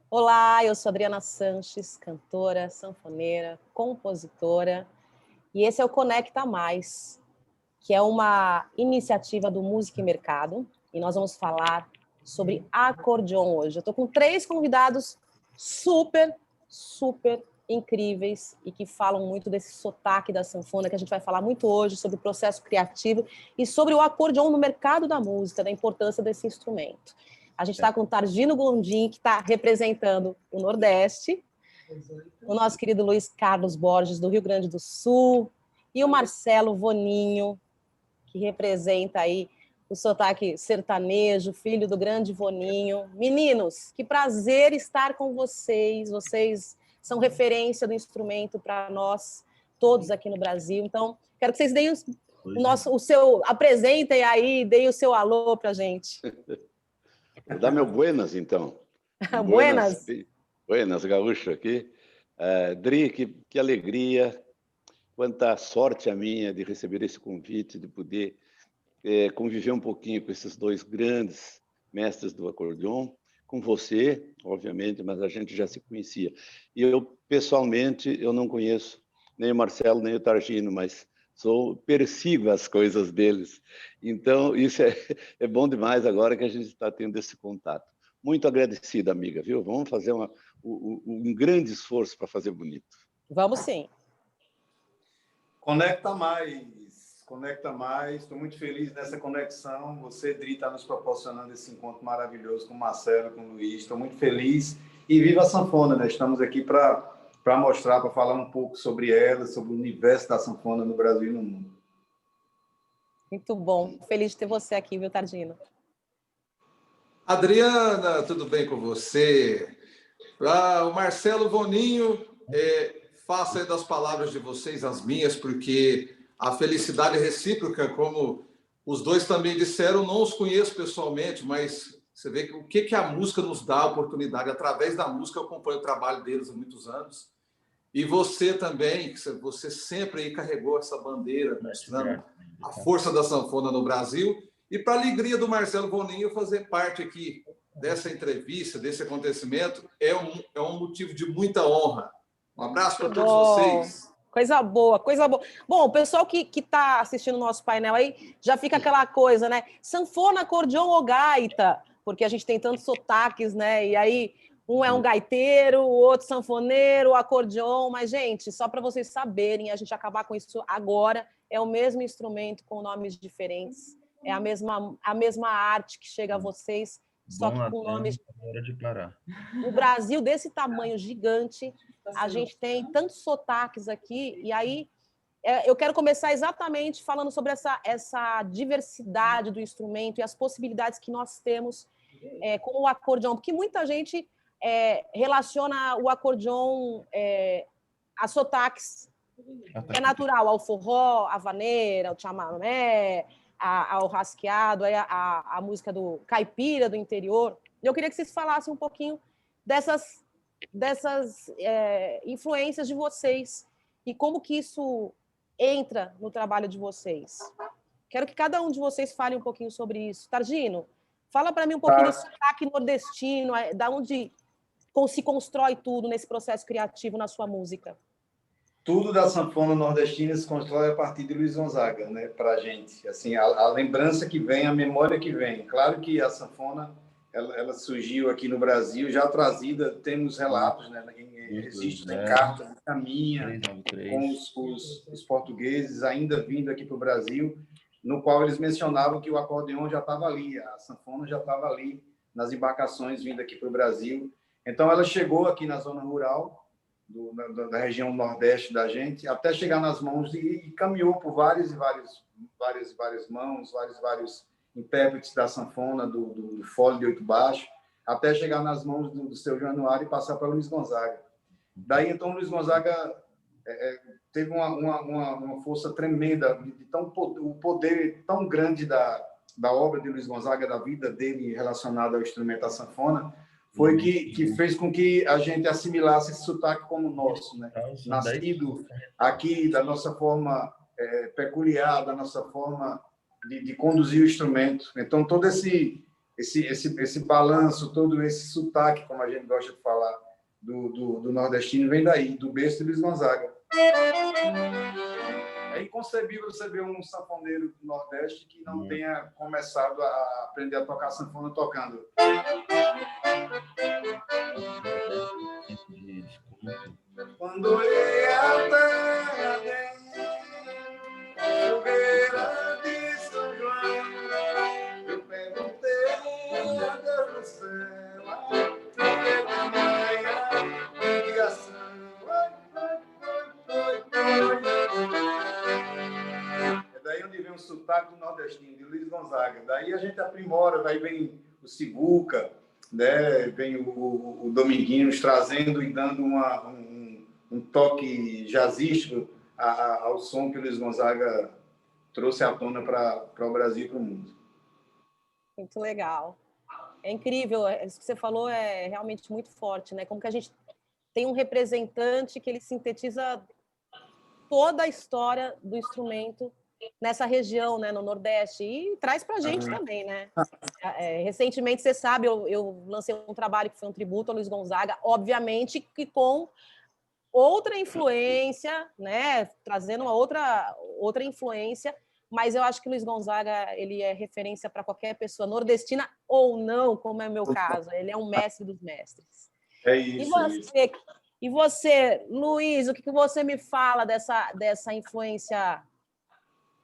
Olá, eu sou Adriana Sanches, cantora, sanfoneira, compositora, e esse é o Conecta Mais, que é uma iniciativa do Música e Mercado, e nós vamos falar sobre acordeon hoje. Eu estou com 3 convidados super incríveis e que falam muito desse sotaque da sanfona, que a gente vai falar muito hoje sobre o processo criativo e sobre o acordeon no mercado da música, da importância desse instrumento. A gente está com o Targino Gondim, que está representando o Nordeste, o nosso querido Luiz Carlos Borges, do Rio Grande do Sul, e o Marcelo Voninho, que representa aí o sotaque sertanejo, filho do grande Voninho. Meninos, que prazer estar com vocês. Vocês são referência do instrumento para nós todos aqui no Brasil. Então, quero que vocês deem apresentem aí, deem o seu alô para a gente. Vou dar meu buenas, então. Buenas. Buenas, gaúcho aqui. Dri, que alegria, quanta sorte a minha de receber esse convite, de poder conviver um pouquinho com esses 2 grandes mestres do acordeon, com você, obviamente, mas a gente já se conhecia. E eu, pessoalmente, eu não conheço nem o Marcelo, nem o Targino, mas persigo as coisas deles. Então, isso é bom demais agora que a gente está tendo esse contato. Muito agradecido, amiga, viu? Vamos fazer um grande esforço para fazer bonito. Vamos sim. Conecta mais, conecta mais. Estou muito feliz nessa conexão. Você, Dri, está nos proporcionando esse encontro maravilhoso com o Marcelo, com o Luiz. Estou muito feliz. E viva a sanfona, né? Estamos aqui para mostrar, para falar um pouco sobre ela, sobre o universo da sanfona no Brasil e no mundo. Muito bom. Feliz de ter você aqui, viu, Targino? Adriana, tudo bem com você? O Marcelo Voninho, faça das palavras de vocês as minhas, porque a felicidade é recíproca, como os 2 também disseram, não os conheço pessoalmente, mas você vê o que a música nos dá a oportunidade. Através da música eu acompanho o trabalho deles há muitos anos. E você também, você sempre aí carregou essa bandeira, mostrando a força da sanfona no Brasil. E para a alegria do Marcelo Voninho fazer parte aqui dessa entrevista, desse acontecimento, é um motivo de muita honra. Um abraço para todos vocês. Coisa boa, coisa boa. Bom, o pessoal que está assistindo o nosso painel aí, já fica aquela coisa, né? Sanfona, acordeon ou gaita? Porque a gente tem tantos sotaques, né? E aí, um é um gaiteiro, o outro sanfoneiro, acordeon. Mas, gente, só para vocês saberem, a gente acabar com isso agora, é o mesmo instrumento com nomes diferentes. É a mesma arte que chega a vocês, só que com nomes... O Brasil, desse tamanho gigante, a gente tem tantos sotaques aqui, e aí eu quero começar exatamente falando sobre essa diversidade do instrumento e as possibilidades que nós temos com o acordeon, porque muita gente relaciona o acordeon a sotaques. É natural, ao forró, à vaneira, ao chamamé, ao rasqueado, a música do caipira do interior. Eu queria que vocês falassem um pouquinho dessas influências de vocês e como que isso entra no trabalho de vocês. Quero que cada um de vocês fale um pouquinho sobre isso. Targino, fala para mim um pouquinho desse sotaque nordestino, da onde se constrói tudo nesse processo criativo na sua música. Tudo da sanfona nordestina se constrói a partir de Luiz Gonzaga, né, para a gente. Assim, a lembrança que vem, a memória que vem. Claro que a sanfona ela surgiu aqui no Brasil, já trazida, temos relatos, né, em registros, em cartas, em caminha, com os portugueses ainda vindo aqui para o Brasil, no qual eles mencionavam que o acordeon já estava ali, a sanfona já estava ali nas embarcações vindo aqui para o Brasil. Então, ela chegou aqui na zona rural, da região nordeste da gente, até chegar nas mãos e caminhou por várias mãos, vários intérpretes da sanfona, do fole de 8 baixo, até chegar nas mãos do seu Januário e passar para Luiz Gonzaga. Daí, então, Luiz Gonzaga teve uma força tremenda, o poder tão grande da obra de Luiz Gonzaga, da vida dele relacionada ao instrumento da sanfona, foi que fez com que a gente assimilasse esse sotaque como nosso, né? Nascido aqui, da nossa forma peculiar, da nossa forma de conduzir o instrumento. Então, todo esse esse balanço, todo esse sotaque, como a gente gosta de falar, do nordestino, vem daí, do berço de Luiz Gonzaga. É inconcebível você ver um sanfoneiro do Nordeste que não tenha começado a aprender a tocar sanfona tocando. Quando olhei a terra fogueira de São João, eu perguntei a Deus do céu, por que tamanha ligação? É daí onde vem o sotaque do nordestino, de Luiz Gonzaga. Daí a gente aprimora, daí vem o Sibuca, né? Vem o Dominguinhos trazendo e dando um toque jazzístico ao som que o Luiz Gonzaga trouxe à tona para o Brasil e para o mundo. Muito legal. É incrível, isso que você falou é realmente muito forte, né? Como que a gente tem um representante que ele sintetiza toda a história do instrumento nessa região, né, no Nordeste, e traz para a gente também, né? Recentemente, você sabe, eu lancei um trabalho que foi um tributo a Luiz Gonzaga, obviamente que com outra influência, né, trazendo uma outra influência, mas eu acho que Luiz Gonzaga ele é referência para qualquer pessoa, nordestina ou não, como é o meu caso. Ele é um mestre dos mestres. É isso. E você, Luiz, o que você me fala dessa influência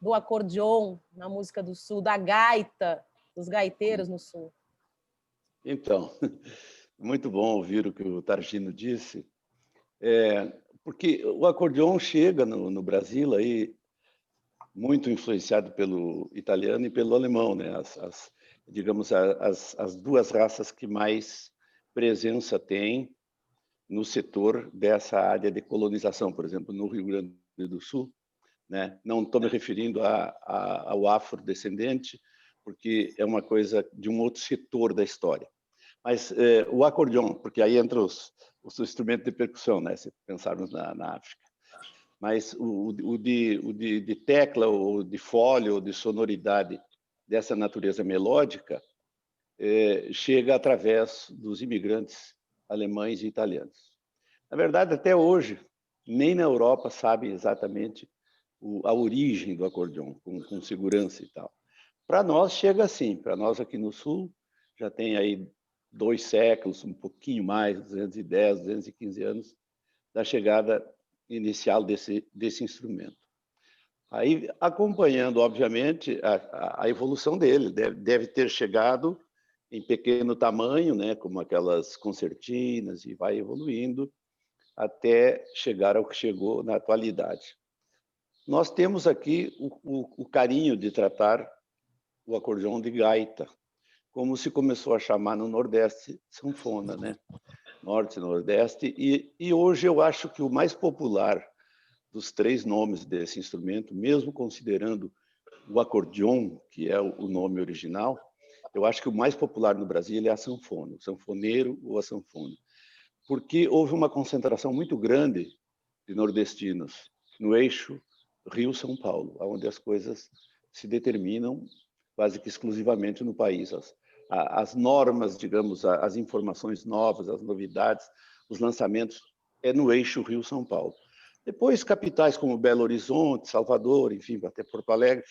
do acordeon na música do Sul, da gaita, dos gaiteiros no Sul? Então, muito bom ouvir o que o Targino disse, porque o acordeon chega no Brasil aí muito influenciado pelo italiano e pelo alemão, né? Digamos, as duas raças que mais presença têm no setor dessa área de colonização, por exemplo, no Rio Grande do Sul, né? Não estou me referindo ao afrodescendente, porque é uma coisa de um outro setor da história. Mas o acordeon, porque aí entra os instrumentos de percussão, né? Se pensarmos na África. Mas o de tecla, ou de fole, ou de sonoridade dessa natureza melódica chega através dos imigrantes alemães e italianos. Na verdade, até hoje, nem na Europa sabem exatamente a origem do acordeon, com segurança e tal. Para nós, chega assim. Para nós aqui no Sul, já tem aí 2 séculos, um pouquinho mais, 210, 215 anos, da chegada inicial desse instrumento. Aí, acompanhando, obviamente, a evolução dele, deve ter chegado em pequeno tamanho, né, como aquelas concertinas, e vai evoluindo até chegar ao que chegou na atualidade. Nós temos aqui o carinho de tratar o acordeon de gaita, como se começou a chamar no Nordeste sanfona, né? Norte, Nordeste, e hoje eu acho que o mais popular dos 3 nomes desse instrumento, mesmo considerando o acordeon, que é o nome original, eu acho que o mais popular no Brasil é a sanfona, o sanfoneiro ou a sanfona, porque houve uma concentração muito grande de nordestinos no eixo Rio-São Paulo, onde as coisas se determinam quase que exclusivamente no país. As normas, digamos, as informações novas, as novidades, os lançamentos, é no eixo Rio-São Paulo. Depois, capitais como Belo Horizonte, Salvador, enfim, até Porto Alegre,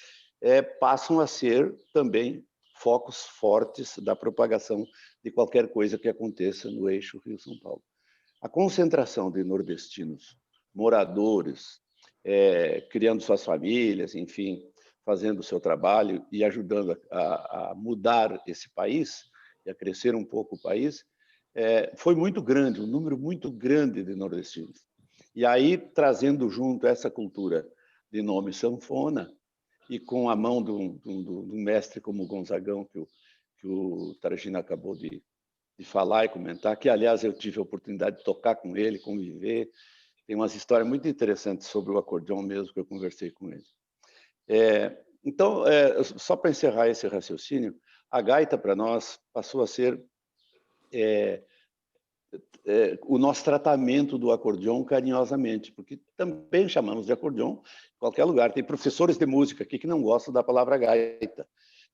passam a ser também focos fortes da propagação de qualquer coisa que aconteça no eixo Rio-São Paulo. A concentração de nordestinos, moradores, criando suas famílias, enfim, fazendo o seu trabalho e ajudando a mudar esse país e a crescer um pouco o país, foi muito grande, um número muito grande de nordestinos. E aí, trazendo junto essa cultura de nome sanfona, e com a mão de um mestre como o Gonzagão, que o Targino acabou de falar e comentar, que, aliás, eu tive a oportunidade de tocar com ele, conviver. Tem umas histórias muito interessantes sobre o acordeon mesmo, que eu conversei com ele. Então, só para encerrar esse raciocínio, a gaita, para nós, passou a ser o nosso tratamento do acordeon carinhosamente, porque também chamamos de acordeon em qualquer lugar. Tem professores de música aqui que não gostam da palavra gaita,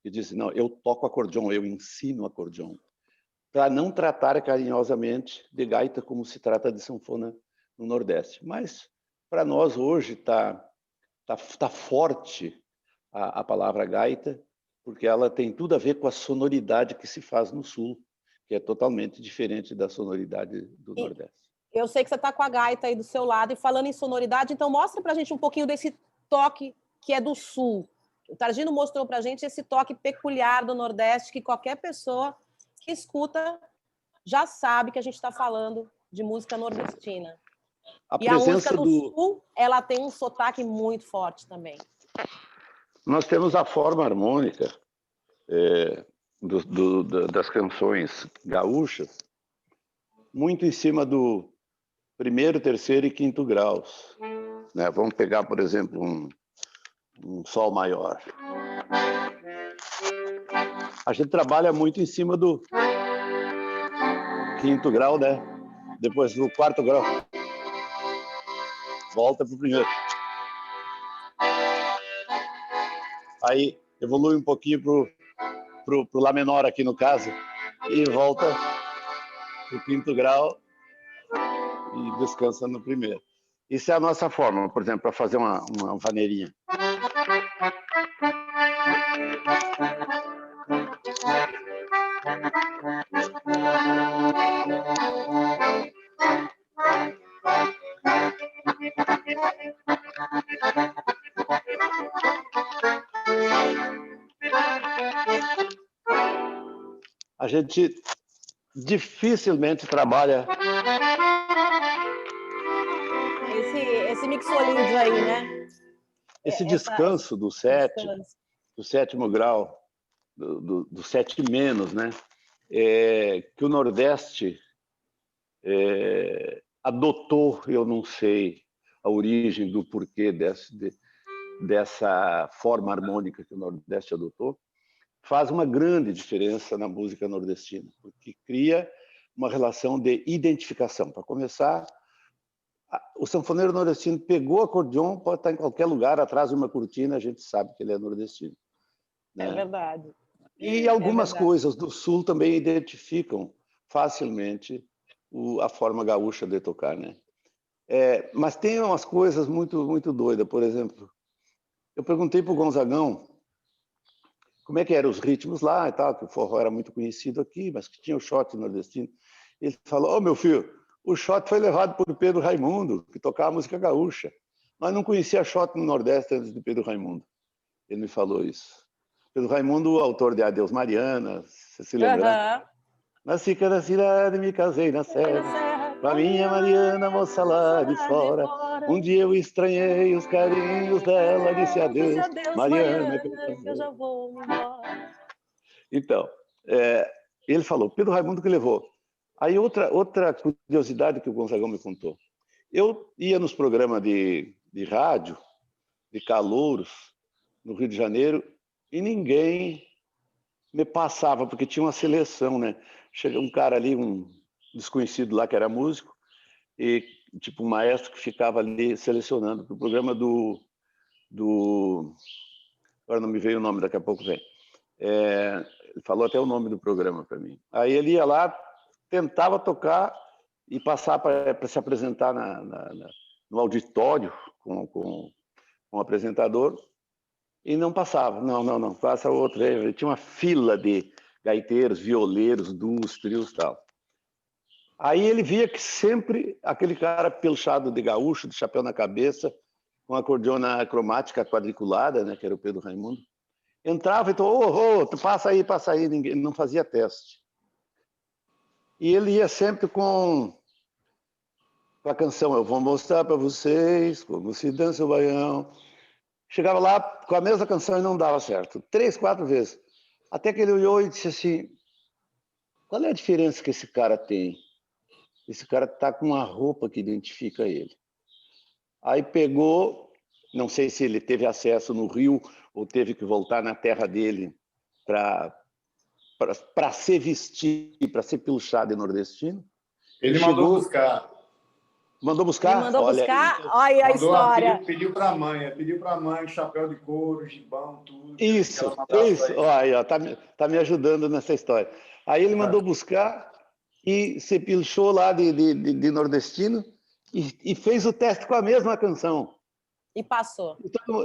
que dizem, não, eu toco acordeon, eu ensino acordeon, para não tratar carinhosamente de gaita como se trata de sanfona no Nordeste. Mas, para nós, hoje, tá forte a palavra gaita, porque ela tem tudo a ver com a sonoridade que se faz no Sul, que é totalmente diferente da sonoridade do Nordeste. Eu sei que você está com a gaita aí do seu lado, e falando em sonoridade, então mostra para a gente um pouquinho desse toque que é do Sul. O Targino mostrou para a gente esse toque peculiar do Nordeste, que qualquer pessoa que escuta já sabe que a gente está falando de música nordestina. E a música do Sul, ela tem um sotaque muito forte também. Nós temos a forma harmônica das canções gaúchas muito em cima do primeiro, terceiro e quinto graus, né? Vamos pegar, por exemplo, um sol maior. A gente trabalha muito em cima do quinto grau, né? Depois do quarto grau. Volta para o primeiro. Aí evolui um pouquinho pro Lá menor aqui no caso e volta pro quinto grau e descansa no primeiro. Isso é a nossa forma, por exemplo, para fazer uma vaneirinha. A gente dificilmente trabalha esse mixolídio aí, né? Esse descanso do sétimo grau, do 7-, né? Que o Nordeste adotou, eu não sei a origem do porquê dessa forma harmônica que o Nordeste adotou, faz uma grande diferença na música nordestina, porque cria uma relação de identificação. Para começar, o sanfoneiro nordestino pegou acordeon, pode estar em qualquer lugar, atrás de uma cortina, a gente sabe que ele é nordestino. Né? É verdade. E algumas coisas do Sul também identificam facilmente a forma gaúcha de tocar, né? Mas tem umas coisas muito, muito doidas. Por exemplo, eu perguntei para o Gonzagão como é que eram os ritmos lá e tal, que o forró era muito conhecido aqui, mas que tinha o shot nordestino. Ele falou, meu filho, o shot foi levado por Pedro Raimundo, que tocava música gaúcha. Nós não conhecia shot no Nordeste antes de Pedro Raimundo. Ele me falou isso. Pedro Raimundo, o autor de Adeus Mariana, você se lembra? Né? Nasci cada cidade, me casei na serra, com a minha Mariana, moça lá de fora. Um dia eu estranhei os carinhos dela, disse adeus, Mariana, que eu já vou embora. Então, ele falou, Pedro Raimundo que levou. Aí outra curiosidade que o Gonzagão me contou. Eu ia nos programas de rádio, de calouros, no Rio de Janeiro, e ninguém me passava, porque tinha uma seleção, né? Chega um cara ali, um desconhecido lá que era músico, e tipo um maestro que ficava ali selecionando para o programa do... Agora não me veio o nome, daqui a pouco vem. Ele falou até o nome do programa para mim. Aí ele ia lá, tentava tocar e passar para se apresentar no auditório com o apresentador, e não passava. Não, passa outro. Ele tinha uma fila de gaiteiros, violeiros, duos, trios e tal. Aí ele via que sempre aquele cara pelchado de gaúcho, de chapéu na cabeça, com a acordeona cromática quadriculada, né, que era o Pedro Raimundo, entrava e falou, tu passa aí, ninguém não fazia teste. E ele ia sempre com a canção, eu vou mostrar para vocês como se dança o baião. Chegava lá com a mesma canção e não dava certo. 3, 4 vezes. Até que ele olhou e disse assim, qual é a diferença que esse cara tem? Esse cara está com uma roupa que identifica ele. Aí pegou, não sei se ele teve acesso no Rio ou teve que voltar na terra dele para se vestir, para ser pilchado e nordestino. Ele mandou buscar. Mandou buscar? Me mandou Olha buscar? aí. Olha aí a Mandou, história. pediu para a mãe, chapéu de couro, gibão, tudo. Isso, Que ela mandasse pra ele. Olha aí, ó, tá me ajudando nessa história. Aí ele mandou buscar e se pilchou lá de nordestino e fez o teste com a mesma canção. E passou.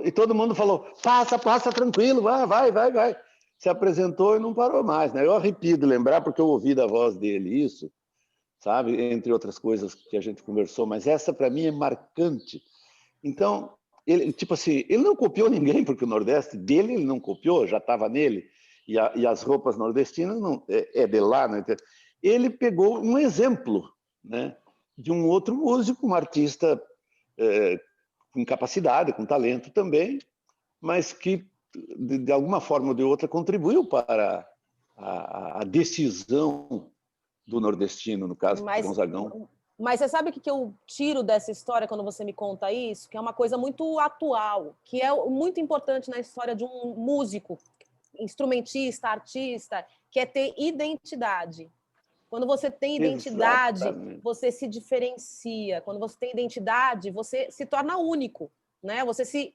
E todo mundo falou, passa tranquilo, vai. Se apresentou e não parou mais, né? Eu arrepio de lembrar, porque eu ouvi da voz dele isso, sabe? Entre outras coisas que a gente conversou, mas essa para mim é marcante. Então, ele, tipo assim, ele não copiou ninguém, porque o Nordeste dele ele não copiou, já estava nele, e as roupas nordestinas não, é de lá, né? Ele pegou um exemplo, né, de um outro músico, um artista com capacidade, com talento também, mas que, de alguma forma ou de outra, contribuiu para a decisão do nordestino, no caso do Gonzagão. Mas você sabe o que eu tiro dessa história quando você me conta isso? Que é uma coisa muito atual, que é muito importante na história de um músico, instrumentista, artista, que é ter identidade. Quando você tem identidade, Exatamente. você se diferencia. Quando você tem identidade, você se torna único, né? Você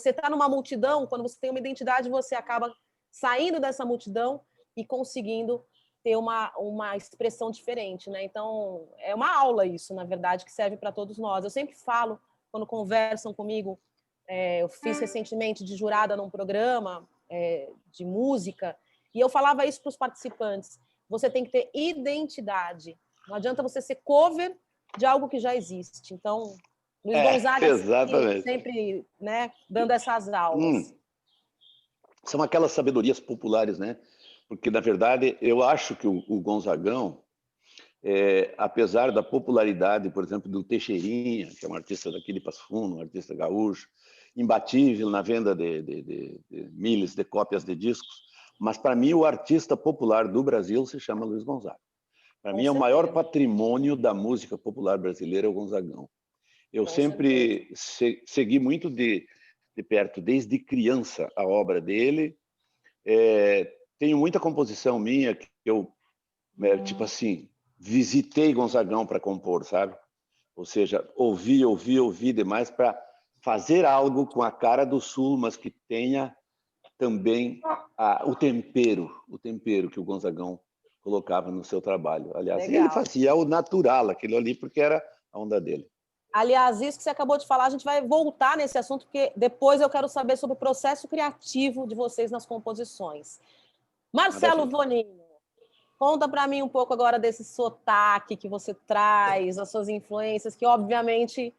está numa multidão, quando você tem uma identidade, você acaba saindo dessa multidão e conseguindo ter uma expressão diferente, né? Então, é uma aula isso, na verdade, que serve para todos nós. Eu sempre falo, quando conversam comigo, eu fiz recentemente de jurada num programa de música, e eu falava isso para os participantes. Você tem que ter identidade. Não adianta você ser cover de algo que já existe. Então, Luiz Gonzaga sempre, né, dando essas aulas. São aquelas sabedorias populares, né? Porque, na verdade, eu acho que o Gonzagão, apesar da popularidade, por exemplo, do Teixeirinha, que é um artista daqui de Passo Fundo, um artista gaúcho, imbatível na venda de milhas de cópias de discos, mas, para mim, o artista popular do Brasil se chama Luiz Gonzaga. Para mim, é o maior patrimônio da música popular brasileira, é o Gonzagão. Eu sempre segui muito de perto, desde criança, a obra dele. Tenho muita composição minha que eu, tipo assim, visitei Gonzagão para compor, sabe? Ou seja, ouvi demais para fazer algo com a cara do Sul, mas que tenha também o tempero que o Gonzagão colocava no seu trabalho. Aliás, ele fazia o natural, aquilo ali, porque era a onda dele. Aliás, isso que você acabou de falar, a gente vai voltar nesse assunto, porque depois eu quero saber sobre o processo criativo de vocês nas composições. Marcelo Voninho, conta para mim um pouco agora desse sotaque que você traz, as suas influências, que obviamente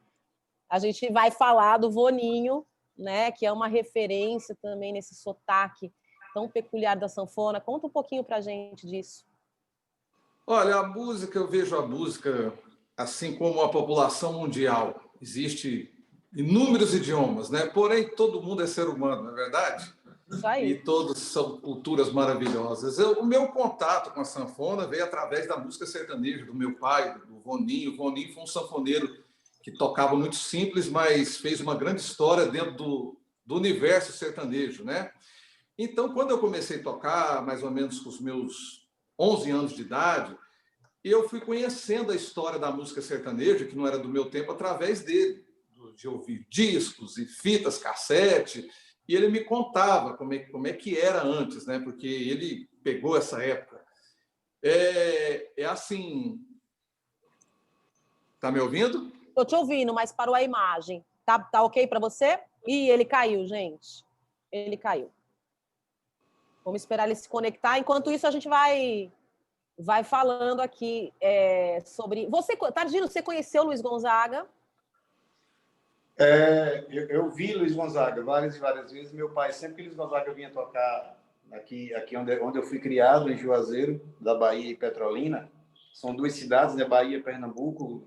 a gente vai falar do Voninho, né, que é uma referência também nesse sotaque tão peculiar da sanfona. Conta um pouquinho para a gente disso. Olha, a música, eu vejo a música assim como a população mundial. Existe inúmeros idiomas, né? Porém, todo mundo é ser humano, não é verdade? Isso aí. E todos são culturas maravilhosas. O meu contato com a sanfona veio através da música sertaneja do meu pai, do Voninho. O Voninho foi um sanfoneiro que tocava muito simples, mas fez uma grande história dentro do universo sertanejo, né? Então, quando eu comecei a tocar, mais ou menos com os meus 11 anos de idade, eu fui conhecendo a história da música sertaneja, que não era do meu tempo, através dele, de ouvir discos e fitas cassete, e ele me contava como é que era antes, né? Porque ele pegou essa época. É assim... Tá me ouvindo? Estou te ouvindo, mas parou a imagem. Tá ok para você? Ih, ele caiu, gente. Ele caiu. Vamos esperar ele se conectar. Enquanto isso, a gente vai falando aqui sobre... Tardino, você conheceu o Luiz Gonzaga? Eu vi Luiz Gonzaga várias e várias vezes. Meu pai, sempre que Luiz Gonzaga vinha tocar aqui onde eu fui criado, em Juazeiro, da Bahia e Petrolina, são duas cidades, né, Bahia e Pernambuco,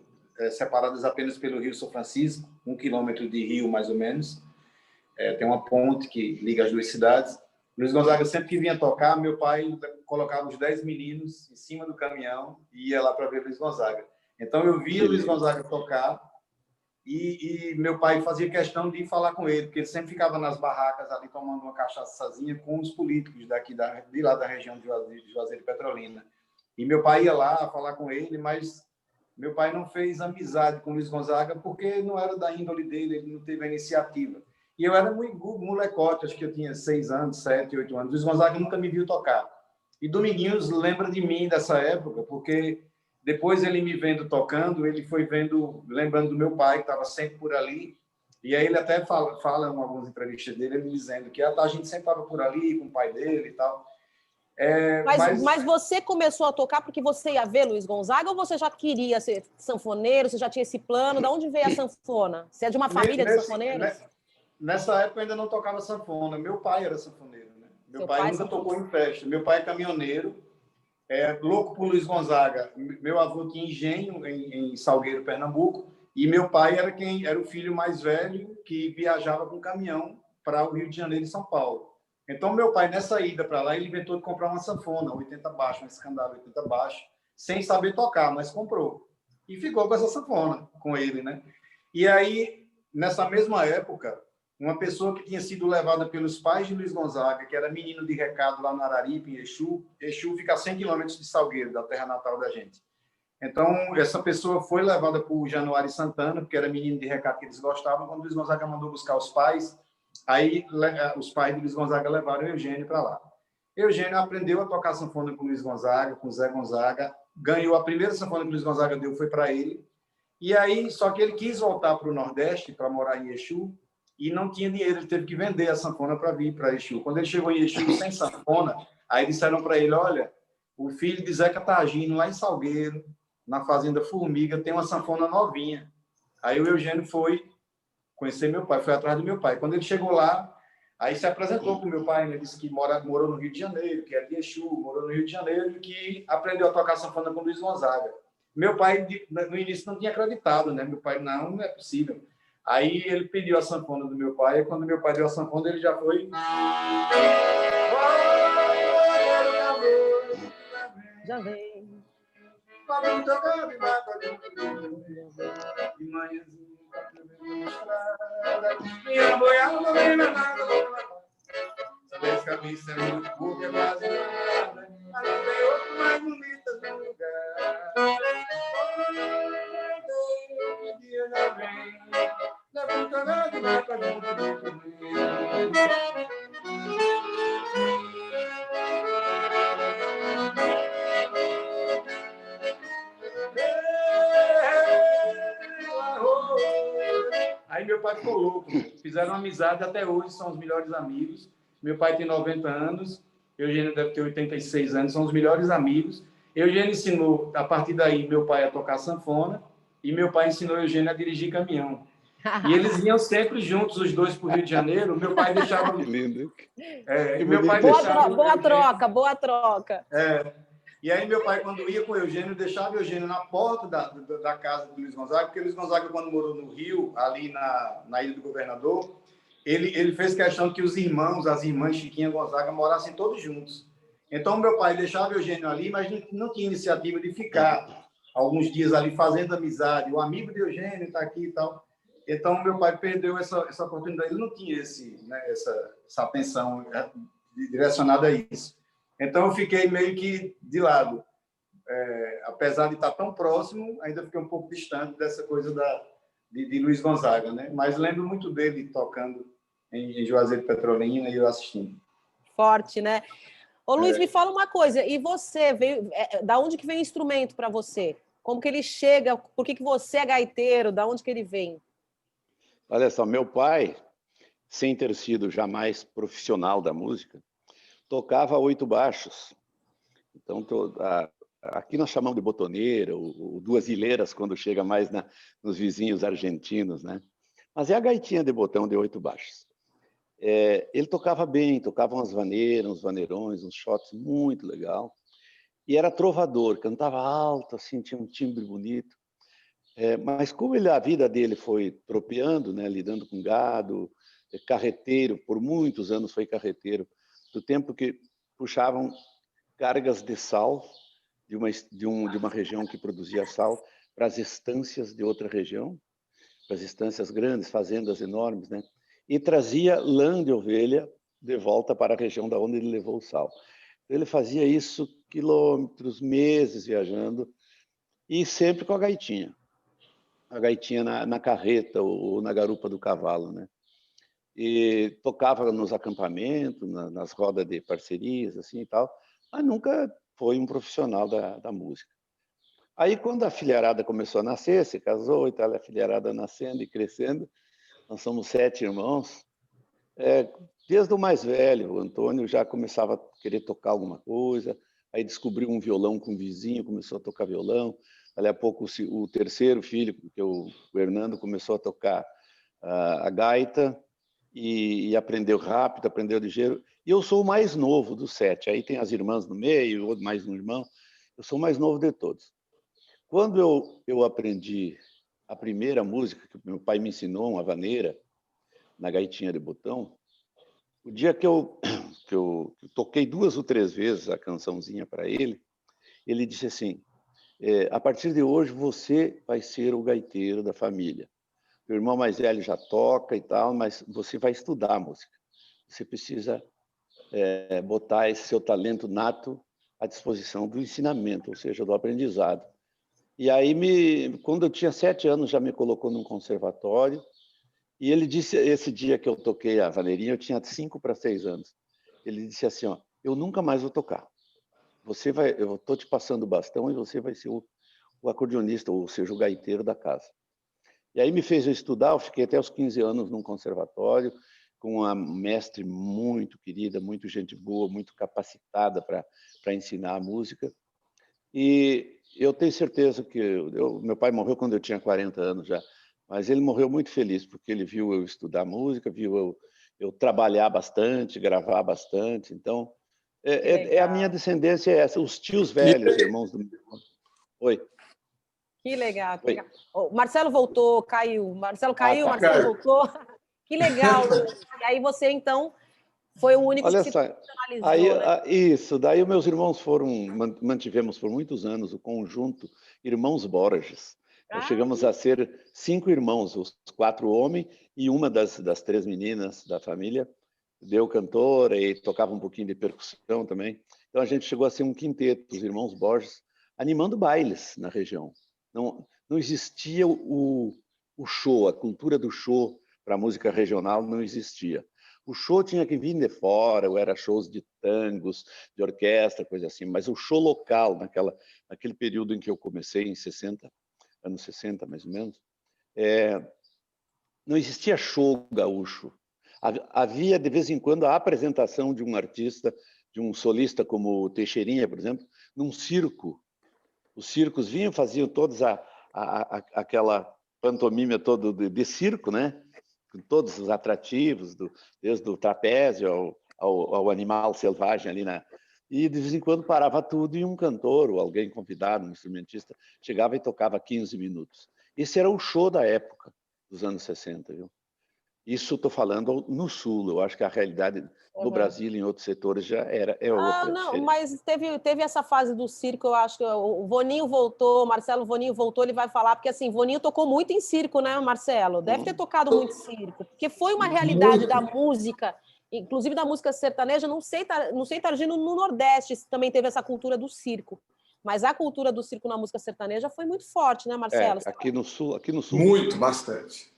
separadas apenas pelo Rio São Francisco, 1 quilômetro de rio, mais ou menos. Tem uma ponte que liga as duas cidades. Luiz Gonzaga, sempre que vinha tocar, meu pai colocava os 10 meninos em cima do caminhão e ia lá para ver Luiz Gonzaga. Então, eu via Luiz Gonzaga tocar e meu pai fazia questão de falar com ele, porque ele sempre ficava nas barracas ali tomando uma cachaçazinha com os políticos de lá da região de Juazeiro e Petrolina. E meu pai ia lá falar com ele, mas Meu pai não fez amizade com o Luiz Gonzaga porque não era da índole dele, ele não teve a iniciativa. E eu era muito molecote, acho que eu tinha 6 anos, 7, 8 anos. O Luiz Gonzaga nunca me viu tocar. E Dominguinhos lembra de mim dessa época, porque depois ele me vendo tocando, ele foi vendo, lembrando do meu pai, que estava sempre por ali. E aí ele até fala em algumas entrevistas dele, ele dizendo que a gente sempre estava por ali com o pai dele e tal. Mas você começou a tocar porque você ia ver Luiz Gonzaga ou você já queria ser sanfoneiro, você já tinha esse plano? De onde veio a sanfona? Você é de uma família de sanfoneiros? Nessa época eu ainda não tocava sanfona. Meu pai era sanfoneiro, né? Meu pai nunca tocou em festa. Meu pai é caminhoneiro, louco por Luiz Gonzaga. Meu avô tinha engenho em Salgueiro, Pernambuco, e meu pai era o filho mais velho que viajava com caminhão para o Rio de Janeiro e São Paulo. Então, meu pai, nessa ida para lá, ele inventou de comprar uma sanfona, 80 baixo, um escandalo 80 baixo, sem saber tocar, mas comprou. E ficou com essa sanfona com ele, né? E aí, nessa mesma época, uma pessoa que tinha sido levada pelos pais de Luiz Gonzaga, que era menino de recado lá no Araripe, em Exu fica a 100 quilômetros de Salgueiro, da terra natal da gente. Então, essa pessoa foi levada por Januário Santana, porque era menino de recado que eles gostavam. Quando Luiz Gonzaga mandou buscar os pais, aí os pais de Luiz Gonzaga levaram o Eugênio para lá. Eugênio aprendeu a tocar sanfona com Luiz Gonzaga, com Zé Gonzaga, ganhou a primeira sanfona que Luiz Gonzaga deu, foi para ele. E aí, só que ele quis voltar para o Nordeste, para morar em Exu, e não tinha dinheiro, ele teve que vender a sanfona para vir para Exu. Quando ele chegou em Exu sem sanfona, aí disseram para ele, olha, o filho de Zeca Tagino, lá em Salgueiro, na Fazenda Formiga, tem uma sanfona novinha. Aí o Eugênio foi conhecer meu pai, foi atrás do meu pai. Quando ele chegou lá, aí se apresentou com meu pai, né? Disse que morou no Rio de Janeiro, que é de Exu, morou no Rio de Janeiro e que aprendeu a tocar sanfona com Luiz Gonzaga. Meu pai, no início, não tinha acreditado, né? Meu pai, não é possível. Aí ele pediu a sanfona do meu pai, e quando meu pai deu a sanfona, ele já foi... Já vem. De manhãzinho, minha boiada vem na água. Essa cabeça é muito pouca, é quase nada. Mas não tem outro mais bonita no lugar. Que dia já vem. Na ponta de mata junto. Aí meu pai ficou louco, fizeram amizade até hoje, são os melhores amigos. Meu pai tem 90 anos, Eugênio deve ter 86 anos, são os melhores amigos. Eugênio ensinou, a partir daí, meu pai a tocar sanfona e meu pai ensinou Eugênio a dirigir caminhão. E eles iam sempre juntos, os dois, para o Rio de Janeiro. Meu pai deixava... Que lindo. Meu pai deixava... Boa troca. E aí meu pai, quando ia com o Eugênio, deixava o Eugênio na porta da casa do Luiz Gonzaga, porque o Luiz Gonzaga, quando morou no Rio, ali na Ilha do Governador, ele fez questão que os irmãos, as irmãs Chiquinha e Gonzaga, morassem todos juntos. Então, meu pai deixava o Eugênio ali, mas não tinha iniciativa de ficar alguns dias ali fazendo amizade. O amigo de Eugênio está aqui e tal. Então, meu pai perdeu essa oportunidade. Ele não tinha essa atenção direcionada a isso. Então, eu fiquei meio que de lado. Apesar de estar tão próximo, ainda fiquei um pouco distante dessa coisa de Luiz Gonzaga, né? Mas lembro muito dele tocando em Juazeiro de Petrolina e eu assistindo. Forte, né? Ô, Luiz, me fala uma coisa. E você, da onde que vem o instrumento para você? Como que ele chega? Por que você é gaiteiro? Da onde que ele vem? Olha só, meu pai, sem ter sido jamais profissional da música, tocava 8 baixos. Então, aqui nós chamamos de botoneira, ou duas ilheiras, quando chega mais nos vizinhos argentinos, né? Mas é a gaitinha de botão de 8 baixos. Ele tocava bem, tocava umas vaneiras, uns vaneirões, uns shots muito legal. E era trovador, cantava alto, assim, tinha um timbre bonito. Mas como a vida dele foi tropeando, né, lidando com gado, carreteiro, por muitos anos foi carreteiro, do tempo que puxavam cargas de sal de uma região que produzia sal para as estâncias de outra região, para as estâncias grandes, fazendas enormes, né? E trazia lã de ovelha de volta para a região da onde ele levou o sal. Ele fazia isso quilômetros, meses viajando, e sempre com a gaitinha na carreta ou na garupa do cavalo, né? E tocava nos acampamentos, nas rodas de parcerias, assim e tal, mas nunca foi um profissional da música. Aí, quando a filharada começou a nascer, se casou e tal, a filharada nascendo e crescendo, nós somos 7 irmãos. Desde o mais velho, o Antônio já começava a querer tocar alguma coisa, aí descobriu um violão com um vizinho, começou a tocar violão. Dali a pouco, o terceiro filho, que o Hernando, começou a tocar a gaita e aprendeu rápido, aprendeu ligeiro. E eu sou o mais novo dos 7. Aí tem as irmãs no meio, mais um irmão. Eu sou o mais novo de todos. Quando eu aprendi a primeira música, que meu pai me ensinou, uma vaneira, na gaitinha de botão, o dia que eu toquei 2 ou 3 vezes a cançãozinha para ele, ele disse assim, a partir de hoje você vai ser o gaiteiro da família. O irmão mais velho já toca e tal, mas você vai estudar música. Você precisa botar esse seu talento nato à disposição do ensinamento, ou seja, do aprendizado. E aí, quando eu tinha 7 anos, já me colocou num conservatório. E ele disse, esse dia que eu toquei a vaneirinha, eu tinha 5 para 6 anos. Ele disse assim, ó, eu nunca mais vou tocar. Eu estou te passando o bastão e você vai ser o acordeonista, ou seja, o gaiteiro da casa. E aí me fez eu estudar, eu fiquei até os 15 anos num conservatório, com uma mestre muito querida, muito gente boa, muito capacitada para ensinar a música. E eu tenho certeza que meu pai morreu quando eu tinha 40 anos já, mas ele morreu muito feliz, porque ele viu eu estudar música, viu eu trabalhar bastante, gravar bastante. Então, a minha descendência é essa. Os tios velhos, irmãos do meu irmão. Oi. Que legal, que Oi. legal. O Marcelo voltou, caiu. Marcelo caiu, tá, Marcelo caiu. voltou. Que legal, Luiz. E aí você, então, foi o único Olha que se só, profissionalizou, né? isso, daí os meus irmãos mantivemos por muitos anos o conjunto Irmãos Borges. Nós chegamos a ser 5 irmãos, os 4 homens e uma das 3 meninas da família deu cantora e tocava um pouquinho de percussão também. Então a gente chegou a ser um quinteto, os Irmãos Borges, animando bailes na região. Não existia o show, a cultura do show para a música regional não existia. O show tinha que vir de fora, ou era shows de tangos, de orquestra, coisa assim, mas o show local, naquele período em que eu comecei, em anos 60 mais ou menos, não existia show gaúcho. Havia, de vez em quando, a apresentação de um artista, de um solista como o Teixeirinha, por exemplo, num circo. Os circos vinham, faziam todos aquela pantomima toda de circo, né? Com todos os atrativos, desde o trapézio ao animal selvagem ali E de vez em quando parava tudo e um cantor ou alguém convidado, um instrumentista, chegava e tocava 15 minutos. Esse era o show da época, dos anos 60, viu? Isso estou falando no Sul. Eu acho que a realidade no Brasil e em outros setores já é outra. Não, diferente. mas teve essa fase do circo, eu acho que o Voninho voltou, Marcelo Voninho voltou, ele vai falar, porque assim, Voninho tocou muito em circo, né, Marcelo? Deve ter tocado muito circo, porque foi uma realidade da música, inclusive da música sertaneja, não sei Targino, no Nordeste também teve essa cultura do circo, mas a cultura do circo na música sertaneja foi muito forte, né, Marcelo? Aqui no Sul. Muito, bastante.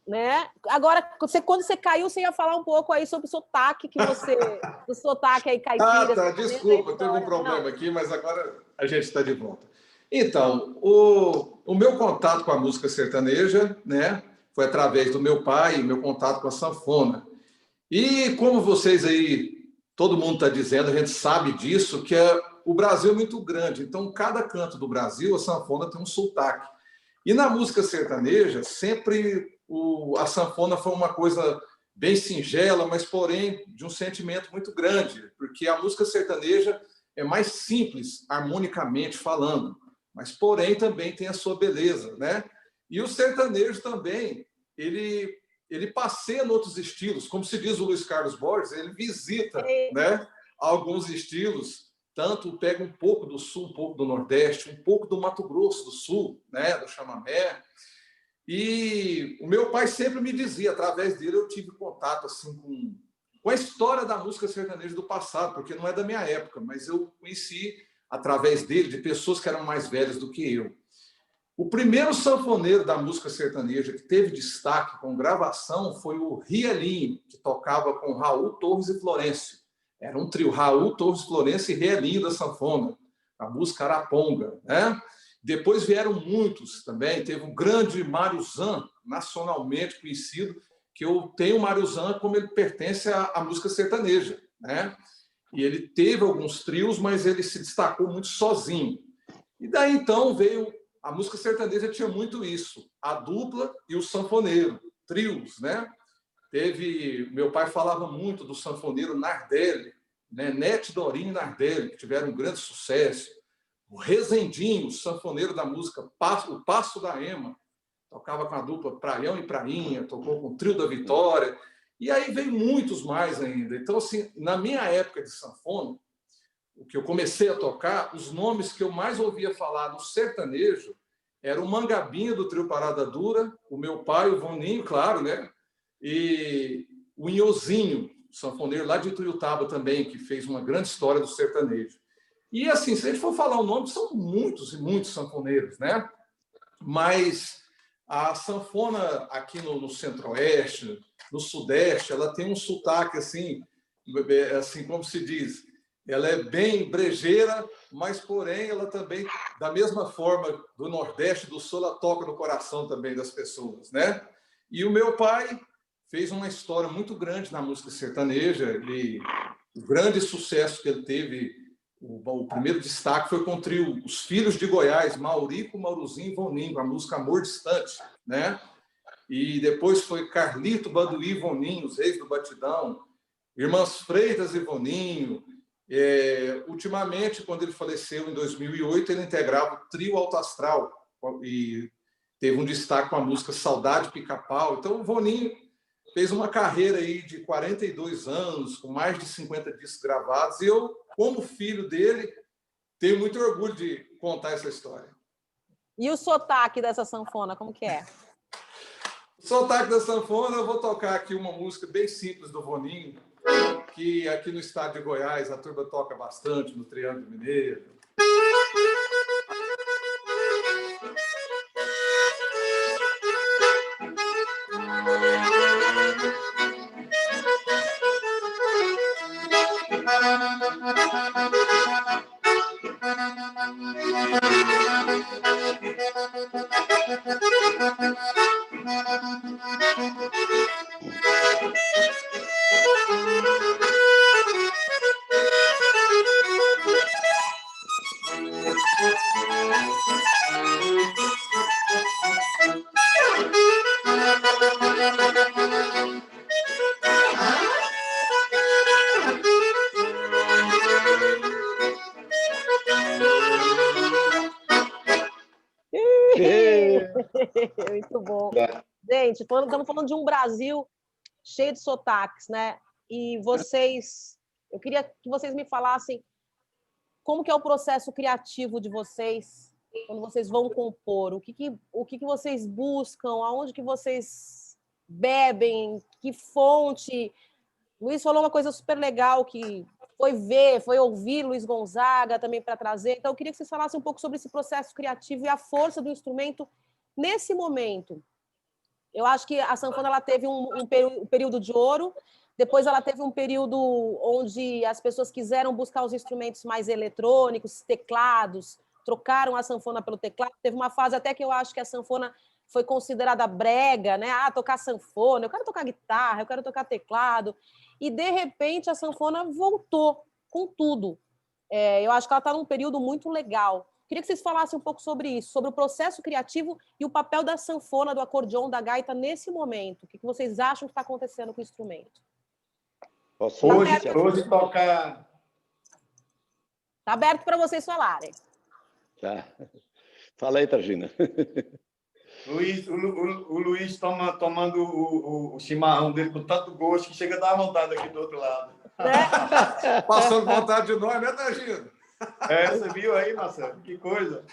Né? Agora, quando você caiu, você ia falar um pouco aí sobre o sotaque do sotaque aí caipira. Tá, desculpa, teve um problema aqui, mas agora a gente está de volta. Então, o meu contato com a música sertaneja, né, foi através do meu pai, meu contato com a sanfona. E como vocês aí, todo mundo está dizendo, a gente sabe disso, que o Brasil é muito grande. Então, cada canto do Brasil, a sanfona tem um sotaque. E na música sertaneja, sempre a sanfona foi uma coisa bem singela, mas, porém, de um sentimento muito grande, porque a música sertaneja é mais simples, harmonicamente falando, mas, porém, também tem a sua beleza, né? E o sertanejo também, ele passeia em outros estilos, como se diz o Luiz Carlos Borges, ele visita, né, alguns estilos, tanto pega um pouco do Sul, um pouco do Nordeste, um pouco do Mato Grosso do Sul, né, do chamamé. E o meu pai sempre me dizia, através dele eu tive contato assim com a história da música sertaneja do passado, porque não é da minha época, mas eu conheci através dele de pessoas que eram mais velhas do que eu. O primeiro sanfoneiro da música sertaneja que teve destaque com gravação foi o Rielinho, que tocava com Raul, Torres e Florencio. Era um trio, Raul, Torres, Florencio e Rielinho da sanfona, a música Araponga, né? Depois vieram muitos também. Teve um grande Mário Zan, nacionalmente conhecido, que eu tenho o Mário Zan como ele pertence à música sertaneja, né? E ele teve alguns trios, mas ele se destacou muito sozinho. E daí, então, veio... A música sertaneja tinha muito isso, a dupla e o sanfoneiro, trios, né? Meu pai falava muito do sanfoneiro Nardelli, né? Nete, Dorinho e Nardelli, que tiveram um grande sucesso. O Rezendinho, o sanfoneiro da música, o Passo da Ema, tocava com a dupla Praião e Prainha, tocou com o Trio da Vitória, e aí veio muitos mais ainda. Então, assim, na minha época de sanfona, o que eu comecei a tocar, os nomes que eu mais ouvia falar no sertanejo era o Mangabinho, do Trio Parada Dura, o meu pai, o Voninho, claro, né? E o Inhozinho, sanfoneiro lá de Ituiutaba também, que fez uma grande história do sertanejo. E, assim, se a gente for falar o nome, são muitos e muitos sanfoneiros, né? Mas a sanfona aqui no Centro-Oeste, no Sudeste, ela tem um sotaque, assim como se diz... Ela é bem brejeira, mas, porém, ela também, da mesma forma do Nordeste, do Sul, ela toca no coração também das pessoas, né? E o meu pai fez uma história muito grande na música sertaneja. O grande sucesso que ele teve, o primeiro destaque foi com o trio Os Filhos de Goiás, Maurico, Mauruzinho e Voninho, a música Amor Distante, né? E depois foi Carlito, Baduí e Voninho, os Reis do Batidão, Irmãs Freitas e Voninho. Ultimamente, quando ele faleceu em 2008, ele integrava o trio Alto Astral e teve um destaque com a música Saudade Pica-Pau. Então, o Voninho fez uma carreira aí de 42 anos, com mais de 50 discos gravados, e eu, como filho dele, tenho muito orgulho de contar essa história. E o sotaque dessa sanfona, como que é? O sotaque da sanfona, eu vou tocar aqui uma música bem simples do Voninho, que aqui no estado de Goiás a turma toca bastante, no Triângulo Mineiro. Muito bom. Gente, estamos falando de um Brasil cheio de sotaques, né? E eu queria que vocês me falassem como que é o processo criativo de vocês quando vocês vão compor, o que vocês buscam, aonde que vocês bebem, que fonte. Luiz falou uma coisa super legal, que foi ouvir Luiz Gonzaga também para trazer. Então, eu queria que vocês falassem um pouco sobre esse processo criativo e a força do instrumento nesse momento. Eu acho que a sanfona ela teve um período de ouro, depois ela teve um período onde as pessoas quiseram buscar os instrumentos mais eletrônicos, teclados, trocaram a sanfona pelo teclado. Teve uma fase até que eu acho que a sanfona foi considerada brega, né? Tocar sanfona, eu quero tocar guitarra, eu quero tocar teclado. E, de repente, a sanfona voltou com tudo. Eu acho que ela está num período muito legal. Queria que vocês falassem um pouco sobre isso, sobre o processo criativo e o papel da sanfona, do acordeon, da gaita nesse momento. O que vocês acham que está acontecendo com o instrumento? Hoje tocar... Está aberto para vocês falarem. Tá. Fala aí, Targina. O Luiz tomando o chimarrão dele com tanto gosto que chega a dar vontade aqui do outro lado. Passando vontade de nós, né, Targina? Você viu aí, Marcelo? Que coisa.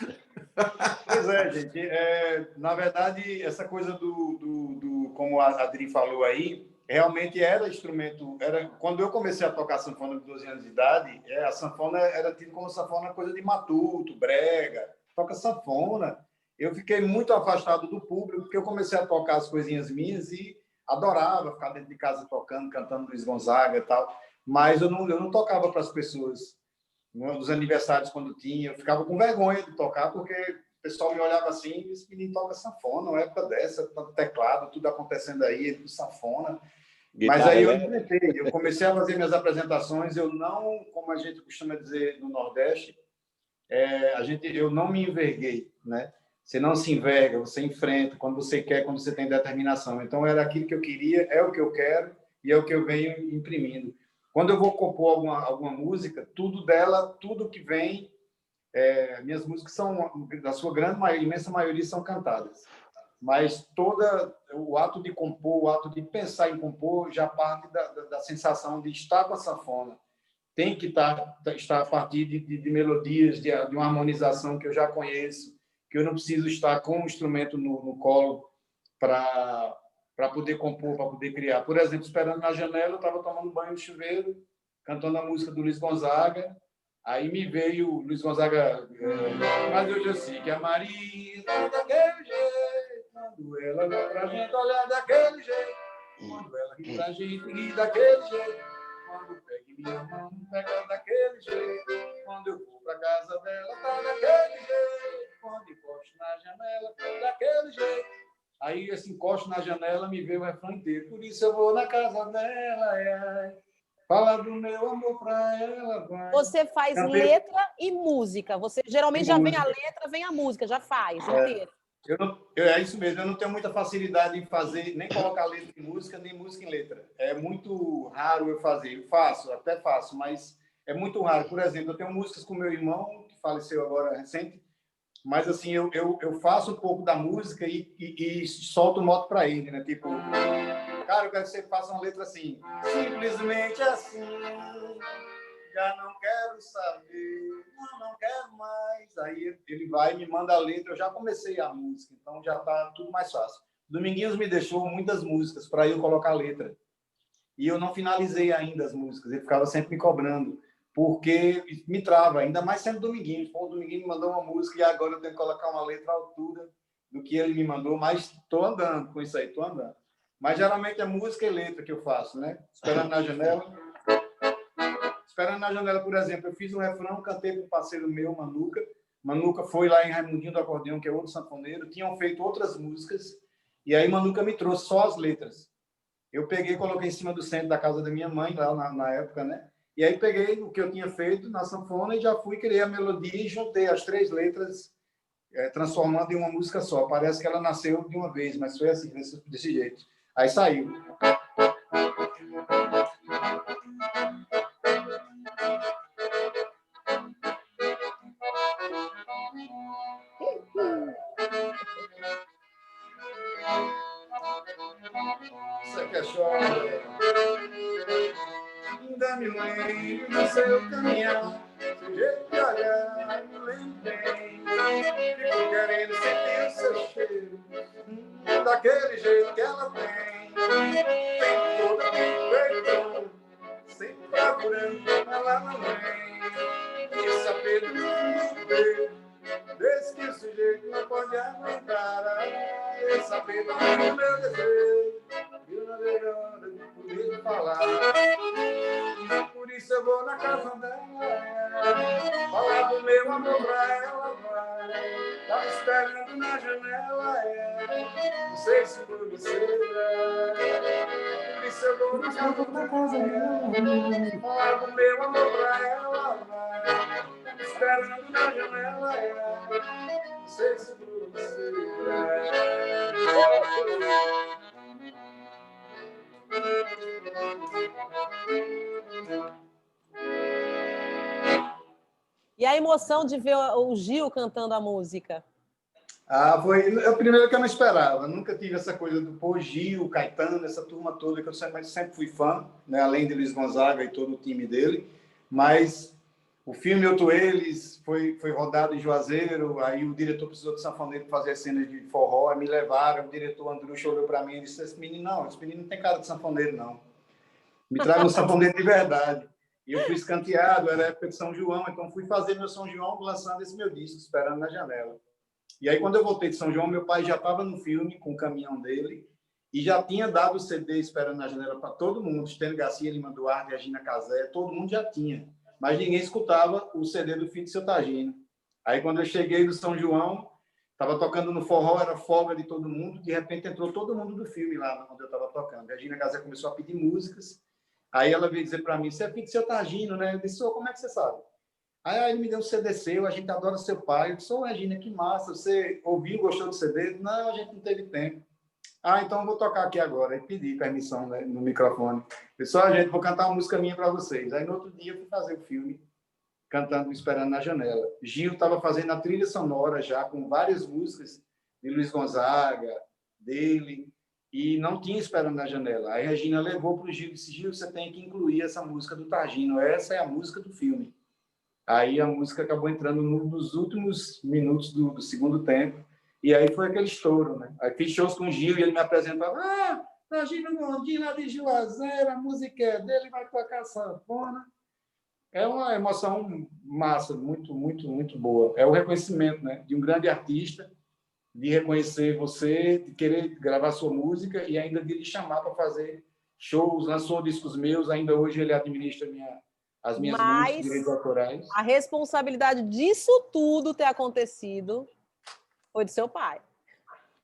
Pois é, gente. Na verdade, essa coisa como a Adri falou aí, realmente era instrumento... Quando eu comecei a tocar sanfona com 12 anos de idade, a sanfona era tida como sanfona coisa de matuto, brega, toca sanfona. eu fiquei muito afastado do público, porque eu comecei a tocar as coisinhas minhas e adorava ficar dentro de casa tocando, cantando Luiz Gonzaga e tal, mas eu não tocava para as pessoas. Nos aniversários, quando tinha, eu ficava com vergonha de tocar, porque o pessoal me olhava assim, esse menino toca sanfona, uma época dessa, teclado, tudo acontecendo aí, ele sanfona. Mas aí eu inventei, eu comecei a fazer minhas apresentações, eu não, como a gente costuma dizer no Nordeste, eu não me enverguei, né? Você não se enverga, você enfrenta quando você quer, quando você tem determinação. Então, era aquilo que eu queria, é o que eu quero e é o que eu venho imprimindo. Quando eu vou compor alguma música, tudo que vem, minhas músicas são, da sua imensa maioria, são cantadas. Mas todo o ato de compor, o ato de pensar em compor, já parte da sensação de estar com a sanfona. Tem que estar a partir de melodias, de uma harmonização que eu já conheço, que eu não preciso estar com o instrumento no colo para poder compor, para poder criar. Por exemplo, Esperando na Janela, eu estava tomando banho no chuveiro, cantando a música do Luiz Gonzaga, aí me veio o Luiz Gonzaga, mas eu já sei que a Maria tá daquele jeito, quando ela olha pra gente, olha daquele jeito, quando ela ri pra gente, ri daquele jeito, quando pega em minha mão, pega daquele jeito, quando eu vou pra casa dela, tá daquele jeito, quando encosto na janela, daquele jeito. Aí, esse encosto na janela, me veio o refrão inteiro. Por isso eu vou na casa dela, falar do meu amor pra ela. Vai. Você faz letra e música. Você geralmente já vem a letra, vem a música, já faz inteiro. É isso mesmo, eu não tenho muita facilidade em fazer, nem colocar letra em música, nem música em letra. É muito raro eu fazer. Eu faço, até faço, mas é muito raro. Por exemplo, eu tenho músicas com meu irmão, que faleceu agora recente, mas assim, eu faço um pouco da música e solto o moto para ele, né? Tipo, cara, eu quero que você faça uma letra assim, simplesmente assim, já não quero saber, não quero mais. Aí ele vai e me manda a letra, eu já comecei a música, então já tá tudo mais fácil. Dominguinhos me deixou muitas músicas para eu colocar a letra. E eu não finalizei ainda as músicas, ele ficava sempre me cobrando, porque me trava, ainda mais sendo Dominguinhos. Pô, o Dominguinhos me mandou uma música e agora eu tenho que colocar uma letra à altura do que ele me mandou, mas estou andando com isso aí, estou andando. Mas geralmente é música e letra que eu faço, né? Esperando na janela. Esperando na janela, por exemplo, eu fiz um refrão, cantei para um parceiro meu, Manuca. Manuca foi lá em Raimundinho do Acordeão, que é outro sanfoneiro, tinham feito outras músicas, e aí Manuca me trouxe só as letras. Eu peguei e coloquei em cima do centro da casa da minha mãe, lá na época, né? E aí peguei o que eu tinha feito na sanfona e já fui, criei a melodia e juntei as 3 letras, transformando em uma música só. Parece que ela nasceu de uma vez, mas foi assim, desse jeito. Aí saiu. Isso aqui é chora. Ainda me lembro do seu caminhão, seu jeito de olhar, me lembro bem. Fico querendo sentir o seu cheiro, daquele jeito que ela tem. Tem toda peitão, sempre procurando ela não vem. Esse apelo do beijo, desde que o sujeito não pode aguentar. Esse apelo é o meu desejo, eu não vejo hora de poder falar. Por isso eu vou na casa dela, falar do meu amor pra ela, vai. Tá me esperando na janela, não sei se por você vai. Por isso eu vou na casa dela, falar do meu amor pra ela, vai. Tá me esperando na janela, não sei se por você vai. E a emoção de ver o Gil cantando a música? Foi o primeiro que eu não esperava. Nunca tive essa coisa do Gil, Caetano, essa turma toda, que eu sempre fui fã, né? Além de Luiz Gonzaga e todo o time dele. Mas o filme Eu, Tu, Eles foi rodado em Juazeiro, aí o diretor precisou de sanfoneiro para fazer as cenas de forró, me levaram, o diretor Andrucho olhou para mim e disse, esse menino não tem cara de sanfoneiro, não. Me traga um sanfoneiro de verdade. E eu fui escanteado, era a época de São João, então fui fazer meu São João lançando esse meu disco, Esperando na Janela. E aí, quando eu voltei de São João, meu pai já estava no filme com o caminhão dele e já tinha dado o CD Esperando na Janela para todo mundo. Estênio Garcia, Lima Duarte, Regina Casé, todo mundo já tinha. Mas ninguém escutava o CD do Filho de Seu Targino. Aí, quando eu cheguei do São João, estava tocando no forró, era folga de todo mundo. De repente, entrou todo mundo do filme lá onde eu estava tocando. A Regina Casé começou a pedir músicas. Aí ela veio dizer para mim, você é Filho de Seu Targino, né? Eu disse, como é que você sabe? Aí ele me deu um CD seu, a gente adora seu pai. Eu disse, Regina, que massa, você ouviu, gostou do CD? Não, a gente não teve tempo. Então eu vou tocar aqui agora. Aí pedi permissão, né, no microfone. Eu disse, gente, vou cantar uma música minha para vocês. Aí no outro dia eu fui fazer o filme, cantando Esperando na Janela. Gil estava fazendo a trilha sonora já, com várias músicas de Luiz Gonzaga, dele, e não tinha Esperando na Janela. Aí a Regina levou para o Gil e disse, Gil, você tem que incluir essa música do Targino. Essa é a música do filme. Aí a música acabou entrando nos últimos minutos do segundo tempo. E aí foi aquele estouro, né? Aí fiz shows com o Gil e ele me apresentava. Targino Gondim, lá de Juazeiro, a música é dele, vai tocar sanfona. É uma emoção massa, muito, muito, muito boa. É o reconhecimento, né, de um grande artista, de reconhecer você, de querer gravar sua música e ainda de lhe chamar para fazer shows. Lançou discos meus, ainda hoje ele administra as minhas músicas, direitos autorais. A responsabilidade disso tudo ter acontecido foi do seu pai.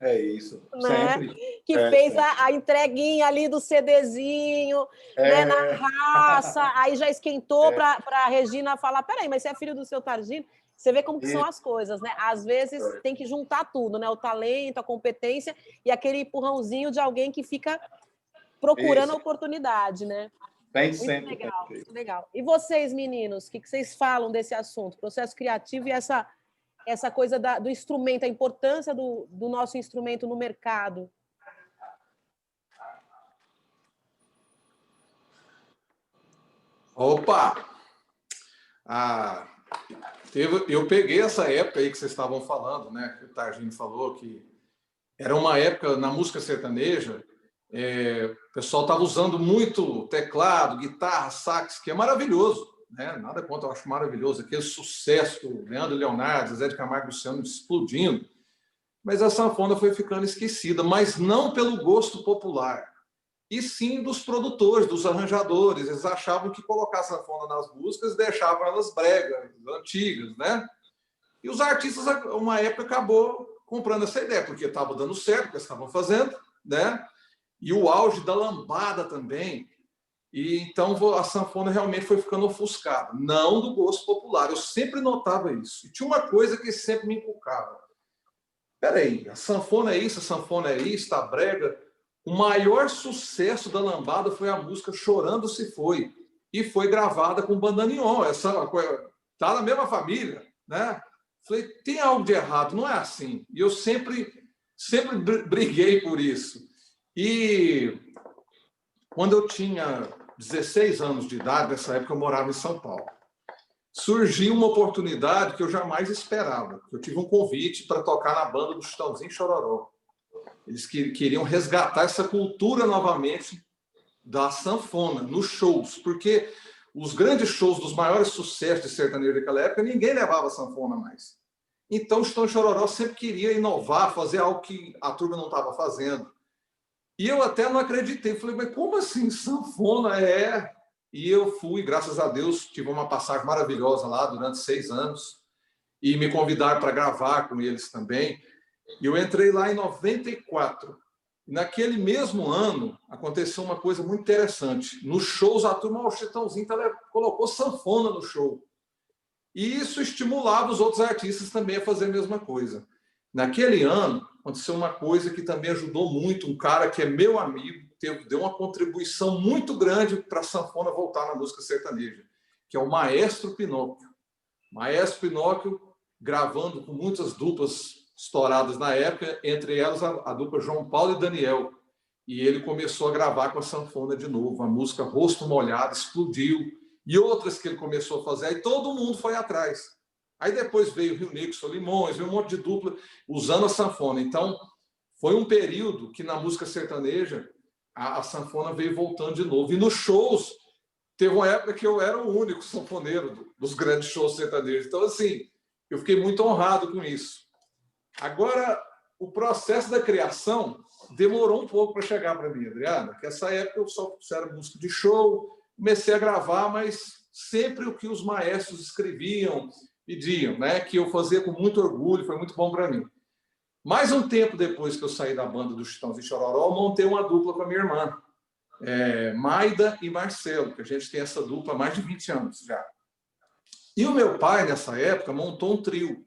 É isso, né? Sempre. Que fez a entreguinha ali do CDzinho, né, na raça, aí já esquentou para a Regina falar, peraí, mas você é filho do seu Targino? Você vê como que são as coisas, né? Às vezes tem que juntar tudo, né? O talento, a competência e aquele empurrãozinho de alguém que fica procurando a oportunidade, né? Tem muito sempre. legal, muito legal. E vocês, meninos, o que vocês falam desse assunto? Processo criativo e essa coisa do instrumento, a importância do nosso instrumento no mercado. Opa! Eu peguei essa época aí que vocês estavam falando, né? Que o Targino falou que era uma época na música sertaneja, o pessoal estava usando muito teclado, guitarra, sax, que é maravilhoso, né? Nada contra, eu acho maravilhoso. Aquele sucesso, Leandro e Leonardo, Zé de Camargo e Luciano explodindo. Mas a sanfona foi ficando esquecida, mas não pelo gosto popular, e sim dos produtores, dos arranjadores. Eles achavam que colocar a sanfona nas músicas deixavam elas bregas, antigas, né? E os artistas, uma época, acabou comprando essa ideia, porque estava dando certo o que eles estavam fazendo, né? E o auge da lambada também. E então a sanfona realmente foi ficando ofuscada, não do gosto popular. Eu sempre notava isso. E tinha uma coisa que sempre me inculcava. Peraí, a sanfona é isso, tá brega. O maior sucesso da lambada foi a música Chorando Se Foi. E foi gravada com bandoneon. Tá na mesma família, né? Falei, tem algo de errado, não é assim. E eu sempre briguei por isso. E quando eu tinha 16 anos de idade, nessa época eu morava em São Paulo, surgiu uma oportunidade que eu jamais esperava. Eu tive um convite para tocar na banda do Chitãozinho e Chororó. Eles queriam resgatar essa cultura novamente da sanfona nos shows, porque os grandes shows dos maiores sucessos de sertanejo daquela época, ninguém levava sanfona mais. Então o Chitão e Chororó sempre queria inovar, fazer algo que a turma não estava fazendo. E eu até não acreditei. Falei, mas como assim sanfona? E eu fui, graças a Deus, tive uma passagem maravilhosa lá durante 6 anos. E me convidaram para gravar com eles também. E eu entrei lá em 94. Naquele mesmo ano, aconteceu uma coisa muito interessante. Nos shows, a turma, o Chitãozinho colocou sanfona no show. E isso estimulava os outros artistas também a fazer a mesma coisa. Naquele ano, aconteceu uma coisa que também ajudou muito. Um cara que é meu amigo, deu uma contribuição muito grande para a sanfona voltar na música sertaneja, que é o Maestro Pinóquio. Maestro Pinóquio gravando com muitas duplas estouradas na época, entre elas a dupla João Paulo e Daniel. E ele começou a gravar com a sanfona de novo. A música Rosto Molhado explodiu. E outras que ele começou a fazer. Aí todo mundo foi atrás. Aí depois veio o Rio Negro, Solimões, veio um monte de dupla usando a sanfona. Então, foi um período que na música sertaneja a sanfona veio voltando de novo. E nos shows, teve uma época que eu era o único sanfoneiro dos grandes shows sertanejos. Então, assim, eu fiquei muito honrado com isso. Agora, o processo da criação demorou um pouco para chegar para mim, Adriana, porque essa época eu só era músico de show, comecei a gravar, mas sempre o que os maestros escreviam, pediam, né? Que eu fazia com muito orgulho, foi muito bom para mim. Mais um tempo depois que eu saí da banda do Chitãozinho e Chororó, eu montei uma dupla com a minha irmã, Maida e Marcelo, que a gente tem essa dupla há mais de 20 anos já. E o meu pai, nessa época, montou um trio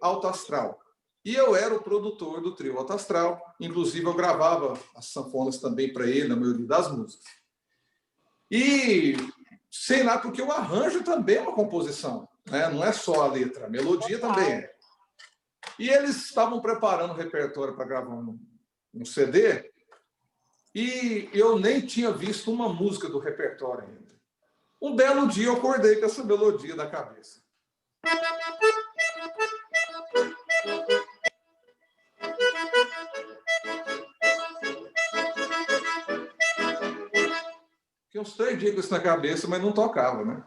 Alto Astral. E eu era o produtor do trio Alto Astral, inclusive eu gravava as sanfonas também para ele, na maioria das músicas. E sei lá, porque o arranjo também é uma composição, né? Não é só a letra, a melodia também é. E eles estavam preparando o repertório para gravar um CD, e eu nem tinha visto uma música do repertório ainda. Um belo dia eu acordei com essa melodia na cabeça. Fiquei uns 3 dias com isso na cabeça, mas não tocava, né?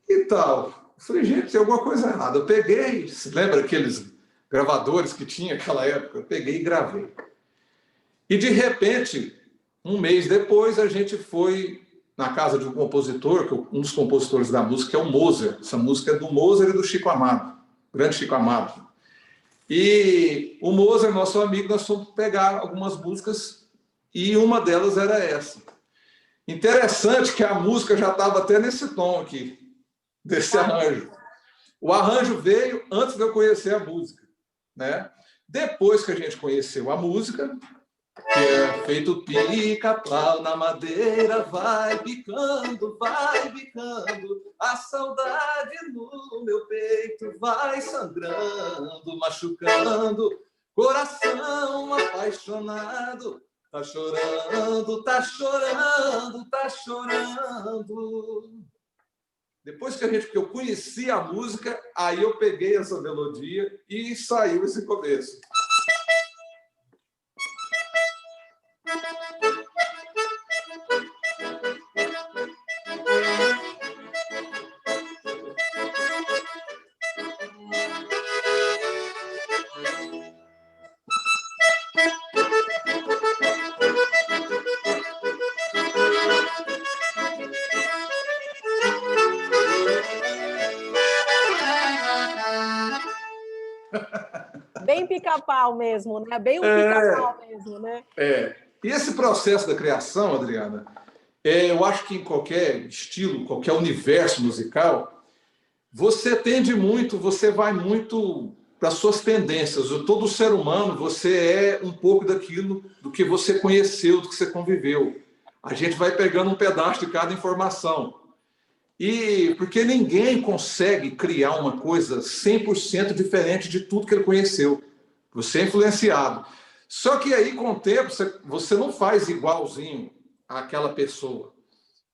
E tal. Eu falei, gente, tem alguma coisa errada. Eu peguei, se lembra aqueles gravadores que tinha naquela época? Eu peguei e gravei. E, de repente, um mês depois, a gente foi na casa de um compositor, um dos compositores da música, que é o Moser. Essa música é do Moser e do Chico Amado, grande Chico Amado. E o Moser, nosso amigo, nós fomos pegar algumas músicas e uma delas era essa. Interessante que a música já estava até nesse tom aqui, desse arranjo. O arranjo veio antes de eu conhecer a música, né? Depois que a gente conheceu a música, que é feito pica-pau na madeira, vai bicando, a saudade no meu peito vai sangrando, machucando, coração apaixonado, tá chorando, tá chorando, tá chorando. Depois que eu conheci a música, aí eu peguei essa melodia e saiu esse começo. Bem pica-pau mesmo, né? Bem um pica-pau mesmo, né? E esse processo da criação, Adriana, eu acho que em qualquer estilo, qualquer universo musical, você tende muito, você vai muito para as suas tendências. Todo ser humano, você é um pouco daquilo do que você conheceu, do que você conviveu. A gente vai pegando um pedaço de cada informação. E porque ninguém consegue criar uma coisa 100% diferente de tudo que ele conheceu. Você é influenciado. Só que aí, com o tempo, você não faz igualzinho àquela pessoa.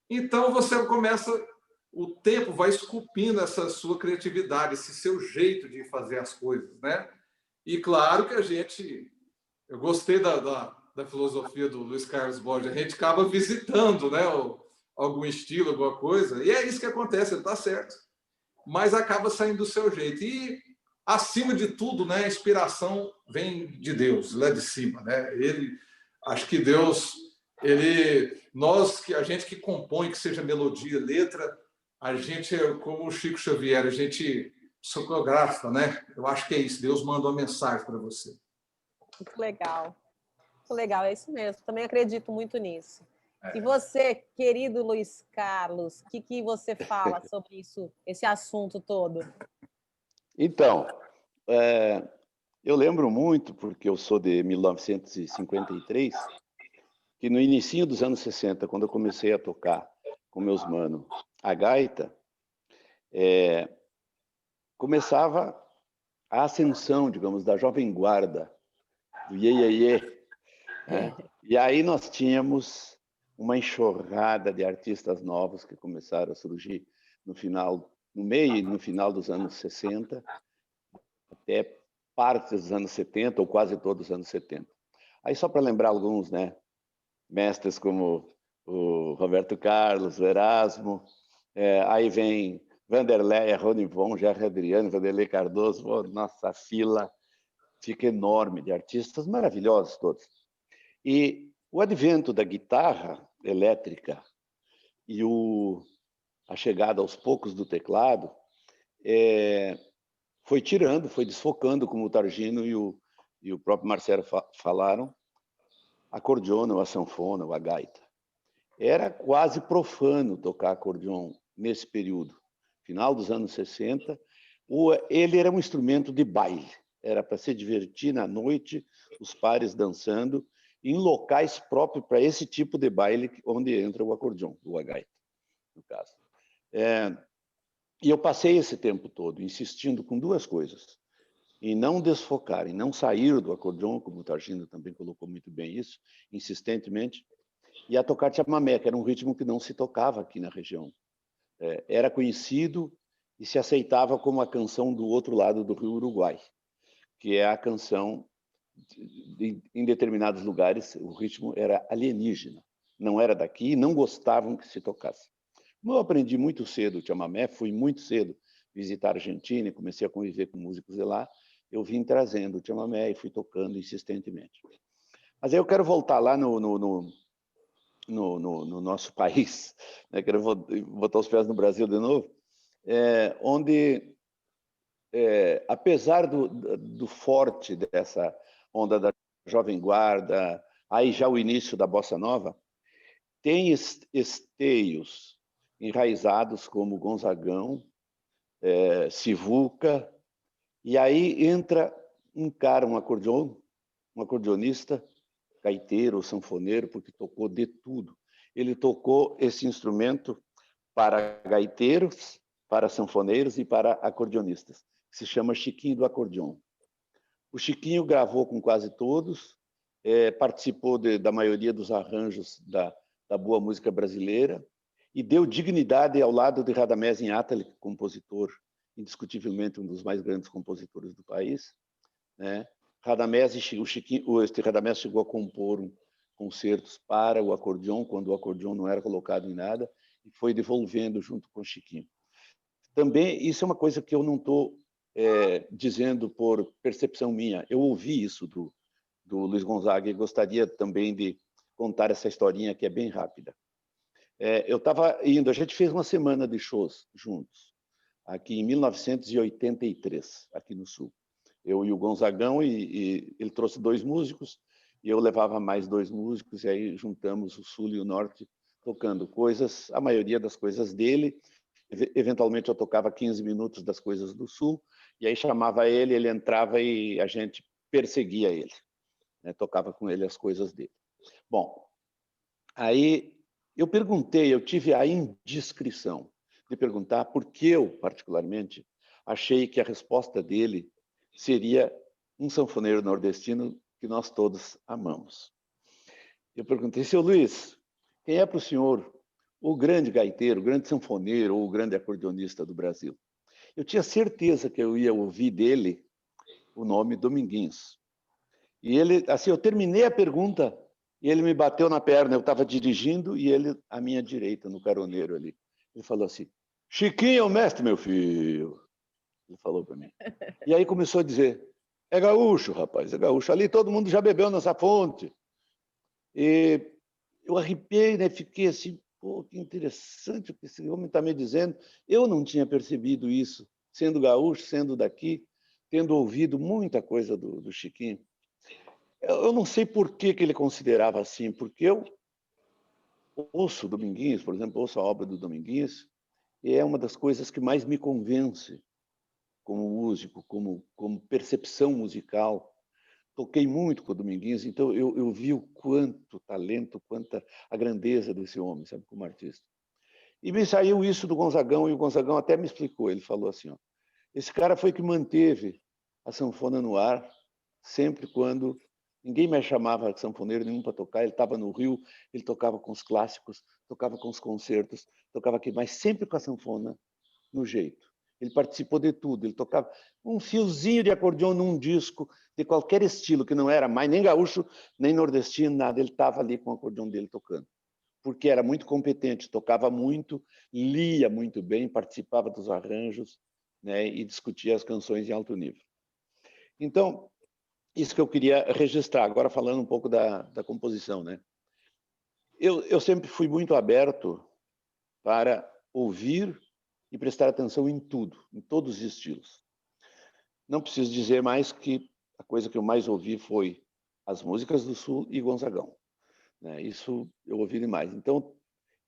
Então, você começa... O tempo vai esculpindo essa sua criatividade, esse seu jeito de fazer as coisas, né? E claro que eu gostei da filosofia do Luiz Carlos Borges, a gente acaba visitando, né, algum estilo, alguma coisa, e é isso que acontece, ele está certo. Mas acaba saindo do seu jeito. E, acima de tudo, né, a inspiração vem de Deus, lá de cima, né? Acho que Deus, a gente que compõe, que seja melodia, letra, a gente, como o Chico Xavier, a gente psicografa, né? Eu acho que é isso. Deus manda uma mensagem para você. Muito legal. Muito legal, é isso mesmo. Também acredito muito nisso. E você, querido Luiz Carlos, o que você fala sobre isso, esse assunto todo? Então, eu lembro muito, porque eu sou de 1953, que no início dos anos 60, quando eu comecei a tocar com meus manos a gaita, começava a ascensão, digamos, da jovem guarda, do iê-iê-iê. Né? E aí nós tínhamos uma enxurrada de artistas novos que começaram a surgir no meio e no final dos anos 60, até partes dos anos 70, ou quase todos os anos 70. Aí só para lembrar alguns, né? Mestres como o Roberto Carlos, o Erasmo, aí vem Vanderleia, Rony Von, Jerry Adriano, Vanderlei Cardoso, nossa fila. fica enorme, de artistas maravilhosos todos. E o advento da guitarra elétrica e a chegada aos poucos do teclado foi tirando, foi desfocando, como o Targino e o próprio Marcelo falaram, a acordeona, ou a sanfona, ou a gaita. Era quase profano tocar acordeon nesse período. Final dos anos 60, ele era um instrumento de baile. Era para se divertir na noite, os pares dançando, em locais próprios para esse tipo de baile, onde entra o acordeon, ou a gaita, no caso. E eu passei esse tempo todo insistindo com duas coisas: em não desfocar, em não sair do acordeon, como o Targino também colocou muito bem isso, insistentemente, e a tocar chamamé, que era um ritmo que não se tocava aqui na região. Era conhecido e se aceitava como a canção do outro lado do Rio Uruguai, que é a canção, em determinados lugares, o ritmo era alienígena, não era daqui, não gostavam que se tocasse. Como eu aprendi muito cedo o chamamé, fui muito cedo visitar a Argentina e comecei a conviver com músicos de lá, eu vim trazendo o chamamé e fui tocando insistentemente. Mas aí eu quero voltar lá no nosso país, né? Quero botar os pés no Brasil de novo, onde, apesar do forte dessa onda da Jovem Guarda, aí já o início da Bossa Nova, tem esteios enraizados como Gonzagão, Sivuca, e aí entra um cara, um acordeonista, gaiteiro, sanfoneiro, porque tocou de tudo. Ele tocou esse instrumento para gaiteiros, para sanfoneiros e para acordeonistas, que se chama Chiquinho do Acordeon. O Chiquinho gravou com quase todos, participou da maioria dos arranjos da boa música brasileira e deu dignidade ao lado de Radamés Inátali, compositor, indiscutivelmente um dos mais grandes compositores do país, né? Radamés chegou a compor concertos para o acordeon, quando o acordeon não era colocado em nada, e foi devolvendo junto com o Chiquinho. Também, isso é uma coisa que eu não estou dizendo por percepção minha, eu ouvi isso do Luiz Gonzaga e gostaria também de contar essa historinha que é bem rápida. Eu estava indo, a gente fez uma semana de shows juntos, aqui em 1983, aqui no Sul. Eu e o Gonzagão, e ele trouxe 2 músicos, e eu levava mais 2 músicos, e aí juntamos o Sul e o Norte, tocando coisas, a maioria das coisas dele. Eventualmente eu tocava 15 minutos das coisas do Sul, e aí chamava ele, ele entrava e a gente perseguia ele, né? Tocava com ele as coisas dele. Bom, aí eu tive a indiscrição de perguntar por que eu, particularmente, achei que a resposta dele seria um sanfoneiro nordestino que nós todos amamos. Eu perguntei: seu Luiz, quem é para o senhor o grande gaiteiro, o grande sanfoneiro ou o grande acordeonista do Brasil? Eu tinha certeza que eu ia ouvir dele o nome Dominguinhos. E ele, assim, eu terminei a pergunta e ele me bateu na perna. Eu estava dirigindo e ele à minha direita, no caroneiro ali. Ele falou assim: Chiquinho é o mestre, meu filho. Ele falou para mim. E aí começou a dizer: é gaúcho, rapaz, é gaúcho. Ali todo mundo já bebeu nessa fonte. E eu arrepiei, né? Fiquei assim: pô, que interessante o que esse homem está me dizendo. Eu não tinha percebido isso, sendo gaúcho, sendo daqui, tendo ouvido muita coisa do Chiquinho. Eu não sei por que ele considerava assim, porque eu ouço Dominguinhos, por exemplo, ouço a obra do Dominguinhos, e é uma das coisas que mais me convence como músico, como percepção musical. Toquei muito com o Dominguinhos, então eu vi o quanto talento, quanta a grandeza desse homem, sabe, como artista. E me saiu isso do Gonzagão, e o Gonzagão até me explicou. Ele falou assim: ó, esse cara foi que manteve a sanfona no ar, sempre quando ninguém mais chamava sanfoneiro nenhum para tocar. Ele estava no Rio, ele tocava com os clássicos, tocava com os concertos, tocava aqui, mas sempre com a sanfona no jeito. Ele participou de tudo, ele tocava um fiozinho de acordeão num disco, de qualquer estilo, que não era mais nem gaúcho, nem nordestino, nada. Ele estava ali com o acordeão dele tocando, porque era muito competente, tocava muito, lia muito bem, participava dos arranjos, né, e discutia as canções em alto nível. Então, isso que eu queria registrar. Agora, falando um pouco da composição, né? Eu sempre fui muito aberto para ouvir e prestar atenção em tudo, em todos os estilos. Não preciso dizer mais que a coisa que eu mais ouvi foi as músicas do Sul e Gonzagão, né? Isso eu ouvi demais. Então,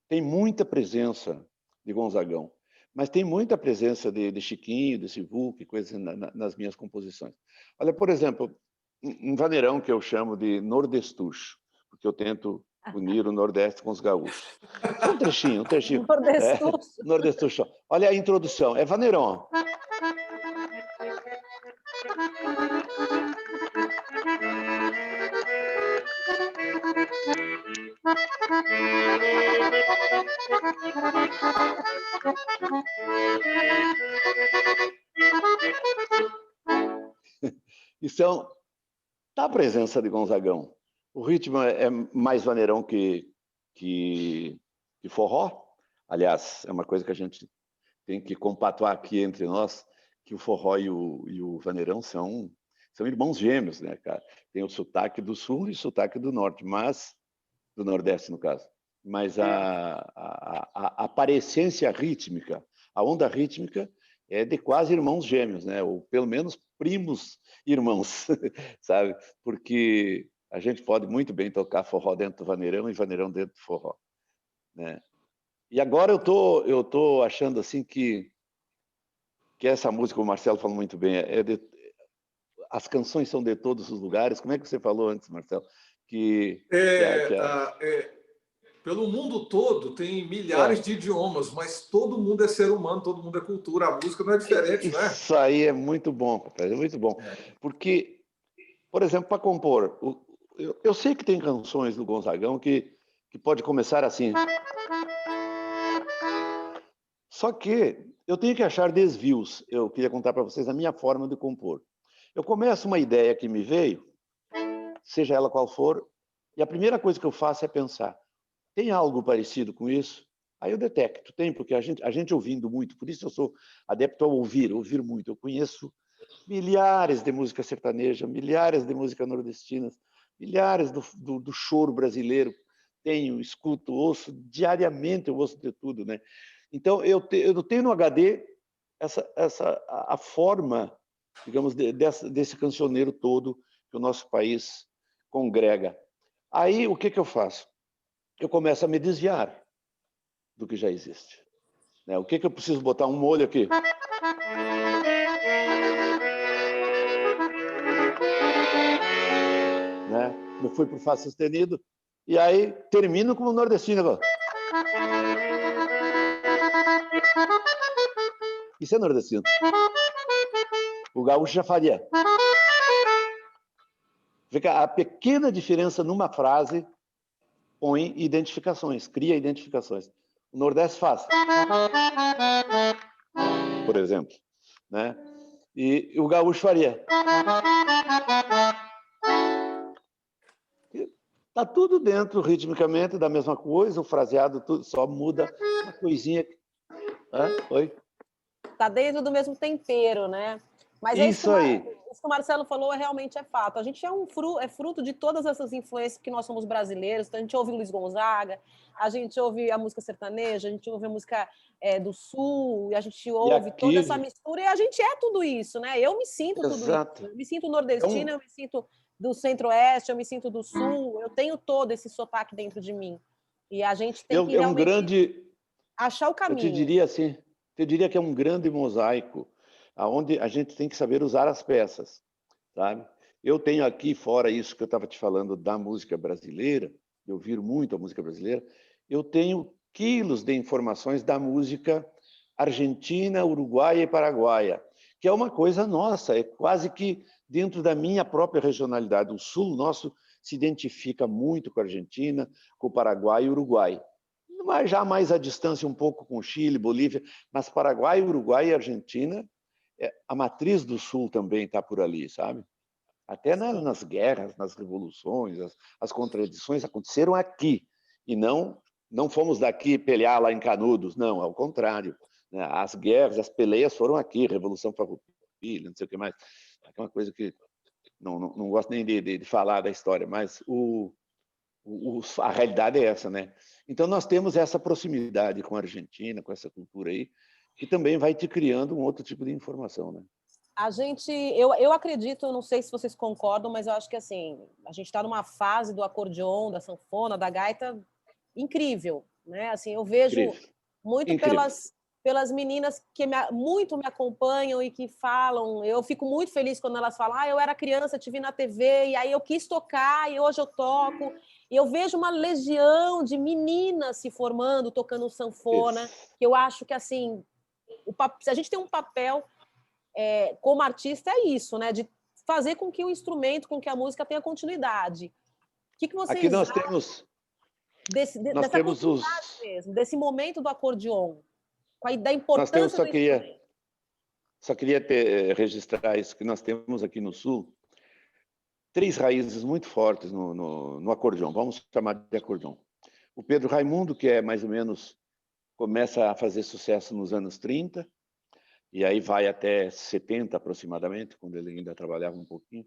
tem muita presença de Gonzagão, mas tem muita presença de Chiquinho, de Sivuca, coisas nas minhas composições. Olha, por exemplo, um vaneirão que eu chamo de nordestucho, porque eu tento unir o Nordeste com os gaúchos. Só um trechinho, um trechinho. Nordestucho. Nordestucho. Olha a introdução, é vaneirão. Então, tá a presença de Gonzagão. O ritmo é mais vaneirão que forró. Aliás, é uma coisa que a gente tem que compatuar aqui entre nós, que o forró e o vaneirão são irmãos gêmeos, né, cara? Tem o sotaque do sul e o sotaque do norte, mas do nordeste, no caso. Mas a parecência rítmica, a onda rítmica é de quase irmãos gêmeos, né? Ou pelo menos primos irmãos, sabe? Porque a gente pode muito bem tocar forró dentro do vaneirão e vaneirão dentro do forró, né? E agora eu tô achando assim que essa música, o Marcelo falou muito bem, as canções são de todos os lugares. Como é que você falou antes, Marcelo? Pelo mundo todo tem milhares de idiomas, mas todo mundo é ser humano, todo mundo é cultura. A música não é diferente, né? Isso aí é muito bom, papai, é muito bom. Porque, por exemplo, para compor, eu sei que tem canções do Gonzagão que pode começar assim. Só que eu tenho que achar desvios. Eu queria contar para vocês a minha forma de compor. Eu começo uma ideia que me veio, seja ela qual for, e a primeira coisa que eu faço é pensar, tem algo parecido com isso? Aí eu detecto, tem, porque a gente ouvindo muito, por isso eu sou adepto a ouvir muito. Eu conheço milhares de música sertaneja, milhares de música nordestinas, milhares do choro brasileiro. Tenho, escuto, ouço, diariamente eu ouço de tudo, né? Então, eu tenho no HD a forma, digamos, desse cancioneiro todo que o nosso país congrega. Aí, o que eu faço? Eu começo a me desviar do que já existe, né? O que eu preciso botar um molho aqui? Né? Eu fui para o Fá sustenido e aí termino como nordestino agora. Isso é nordestino. O gaúcho já faria. Fica a pequena diferença numa frase põe identificações, cria identificações. O Nordeste faz, por exemplo, né? E o gaúcho faria. Tá tudo dentro ritmicamente da mesma coisa, o fraseado tudo, só muda uma coisinha. Oi? Tá dentro do mesmo tempero, né? Mas isso aí. Isso que o Marcelo falou realmente é fato. A gente é fruto de todas essas influências que nós somos brasileiros. Então, a gente ouve Luiz Gonzaga, a gente ouve a música sertaneja, a gente ouve a música do Sul, e a gente ouve toda essa mistura, e a gente é tudo isso, né? Eu me sinto tudo isso. Eu me sinto nordestina, eu me sinto do Centro-Oeste, eu me sinto do Sul, eu tenho todo esse sotaque dentro de mim. E a gente tem que realmente achar o caminho. Eu diria que é um grande mosaico, onde a gente tem que saber usar as peças, sabe? Eu tenho aqui, fora isso que eu estava te falando da música brasileira, eu ouvir muito a música brasileira, eu tenho quilos de informações da música argentina, uruguaia e paraguaia, que é uma coisa nossa, é quase que dentro da minha própria regionalidade. O sul nosso se identifica muito com a Argentina, com o Paraguai e o Uruguai. Mas já mais à distância um pouco com Chile, Bolívia, mas Paraguai, Uruguai e Argentina, a matriz do Sul também está por ali, sabe? Até nas guerras, nas revoluções, as contradições aconteceram aqui, e não fomos daqui pelear lá em Canudos, não, ao contrário. Né? As guerras, as peleias foram aqui, Revolução Farroupilha, não sei o que mais. É uma coisa que não gosto nem de falar da história, mas a realidade é essa, né? Então, nós temos essa proximidade com a Argentina, com essa cultura aí, que também vai te criando um outro tipo de informação, né? Eu acredito, eu não sei se vocês concordam, mas eu acho que assim, a gente está numa fase do acordeon, da sanfona, da gaita incrível, né? Assim, eu vejo Incrível. muito Incrível. pelas meninas que muito me acompanham e que falam. Eu fico muito feliz quando elas falam: eu era criança, te vi na TV, e aí eu quis tocar, e hoje eu toco. E eu vejo uma legião de meninas se formando, tocando sanfona, Isso. que eu acho que, assim, se a gente tem um papel como artista, é isso, né? De fazer com que o instrumento, com que a música tenha continuidade. O que vocês Aqui nós acham temos dessa continuidade mesmo, desse momento do acordeon, da importância do instrumento? Só queria registrar isso, que nós temos aqui no Sul 3 raízes muito fortes no acordeon, vamos chamar de acordeon. O Pedro Raimundo, que é mais ou menos, começa a fazer sucesso nos anos 30, e aí vai até 70 aproximadamente, quando ele ainda trabalhava um pouquinho.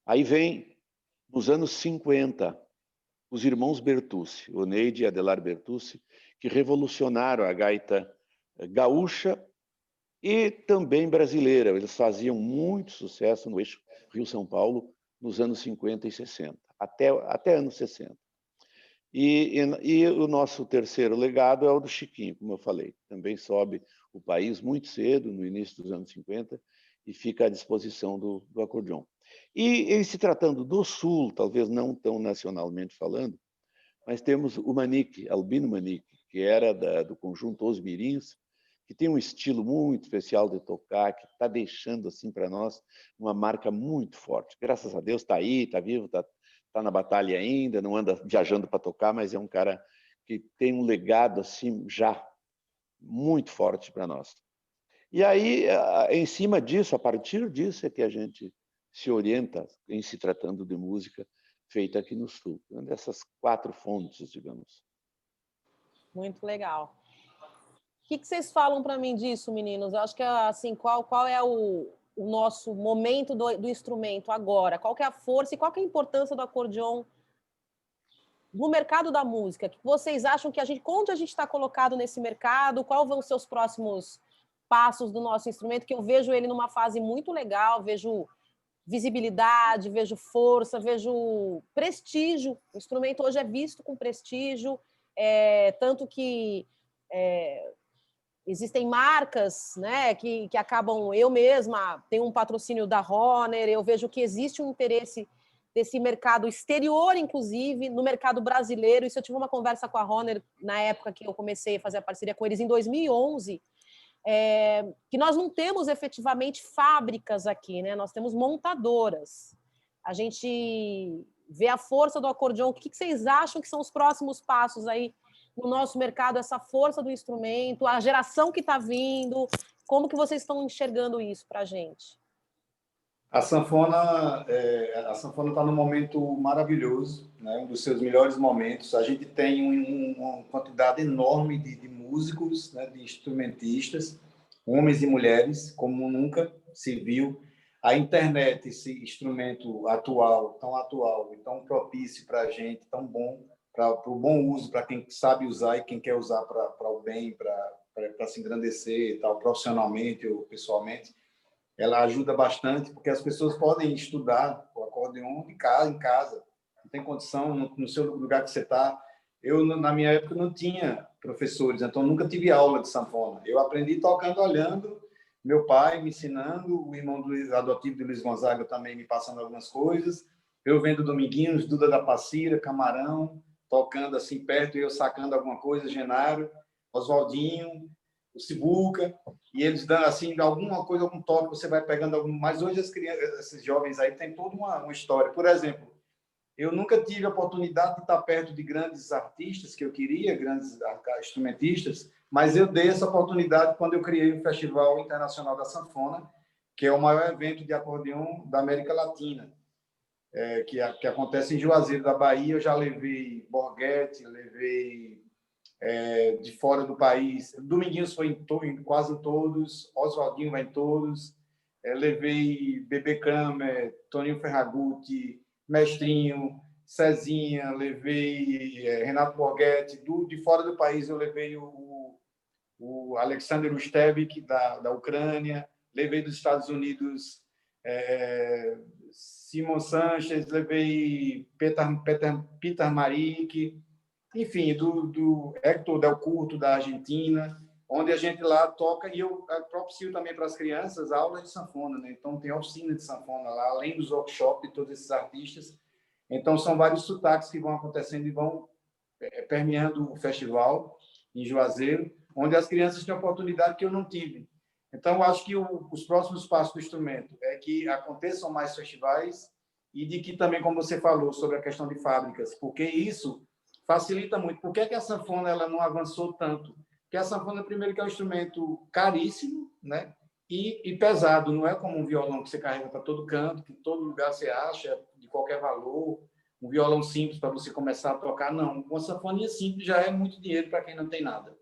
Aí vem, nos anos 50, os irmãos Bertucci, Oneide e Adelar Bertucci, que revolucionaram a gaita gaúcha e também brasileira. Eles faziam muito sucesso no eixo Rio-São Paulo nos anos 50 e 60, até anos 60. E o nosso terceiro legado é o do Chiquinho, como eu falei. Também sobe o país muito cedo, no início dos anos 50, e fica à disposição do acordeon. E em se tratando do Sul, talvez não tão nacionalmente falando, mas temos o Manique, Albino Manique, que era do conjunto Os Mirins, que tem um estilo muito especial de tocar, que está deixando assim para nós uma marca muito forte. Graças a Deus está aí, está vivo, está na batalha ainda, não anda viajando para tocar, mas é um cara que tem um legado assim já muito forte para nós. E aí, em cima disso, a partir disso é que a gente se orienta em se tratando de música feita aqui no Sul. Uma dessas 4 fontes, digamos. Muito legal. O que vocês falam para mim disso, meninos? Eu acho que, assim, qual é o nosso momento do instrumento agora? Qual que é a força e qual que é a importância do acordeon no mercado da música? O que vocês acham que onde a gente está colocado nesse mercado? Quais vão ser os próximos passos do nosso instrumento? Que eu vejo ele numa fase muito legal, vejo visibilidade, vejo força, vejo prestígio. O instrumento hoje é visto com prestígio, tanto que existem marcas, né, que acabam. Eu mesma tenho um patrocínio da Honor, eu vejo que existe um interesse desse mercado exterior, inclusive, no mercado brasileiro. Isso eu tive uma conversa com a Honor na época que eu comecei a fazer a parceria com eles, em 2011, que nós não temos efetivamente fábricas aqui, né? Nós temos montadoras. A gente vê a força do acordeon. O que vocês acham que são os próximos passos aí no nosso mercado, essa força do instrumento, a geração que está vindo? Como que vocês estão enxergando isso para a gente? A sanfona está num momento maravilhoso, né? Um dos seus melhores momentos. A gente tem uma quantidade enorme de músicos, né? De instrumentistas, homens e mulheres, como nunca se viu. A internet, esse instrumento atual e tão propício para a gente, tão bom, para o bom uso, para quem sabe usar e quem quer usar para o bem, para se engrandecer e tal, profissionalmente ou pessoalmente. Ela ajuda bastante, porque as pessoas podem estudar o acordeon em casa, não tem condição, no seu lugar que você está. Eu, na minha época, não tinha professores, então nunca tive aula de sanfona. Eu aprendi tocando, olhando, meu pai me ensinando, o irmão adotivo de Luiz Gonzaga também me passando algumas coisas, eu vendo Dominguinhos, Duda da Passira, Camarão, tocando assim perto, e eu sacando alguma coisa, Genaro, Oswaldinho, o Sibuca, e eles dão assim alguma coisa, algum toque, você vai pegando algum. Mas hoje as crianças, esses jovens aí têm toda uma história. Por exemplo, eu nunca tive a oportunidade de estar perto de grandes artistas que eu queria, grandes instrumentistas, mas eu dei essa oportunidade quando eu criei o Festival Internacional da Sanfona, que é o maior evento de acordeon da América Latina, que acontece em Juazeiro da Bahia. Eu já levei Borghetti, levei de fora do país. Dominguinhos foi quase em todos, Oswaldinho vai em todos, levei Bebê Kramer, Toninho Ferragutti, Mestrinho, Cezinha, levei Renato Borghetti. De fora do país eu levei o Alexander Ustevik, da Ucrânia, levei dos Estados Unidos Simon Sanchez, levei Peter Marik, enfim, do Hector Del Curto, da Argentina, onde a gente lá toca, e eu propicio também para as crianças aulas de sanfona, né? Então tem oficina de sanfona lá, além dos workshops de todos esses artistas. Então são vários sotaques que vão acontecendo e vão permeando o festival em Juazeiro, onde as crianças têm oportunidade que eu não tive. Então eu acho que os próximos passos do instrumento é que aconteçam mais festivais e de que também, como você falou, sobre a questão de fábricas, porque isso facilita muito. Por que a sanfona ela não avançou tanto? Porque a sanfona, primeiro, que é um instrumento caríssimo, né? E pesado, não é como um violão que você carrega para todo canto, que todo lugar você acha, de qualquer valor, um violão simples para você começar a tocar, não. Uma sanfoninha simples já é muito dinheiro para quem não tem nada.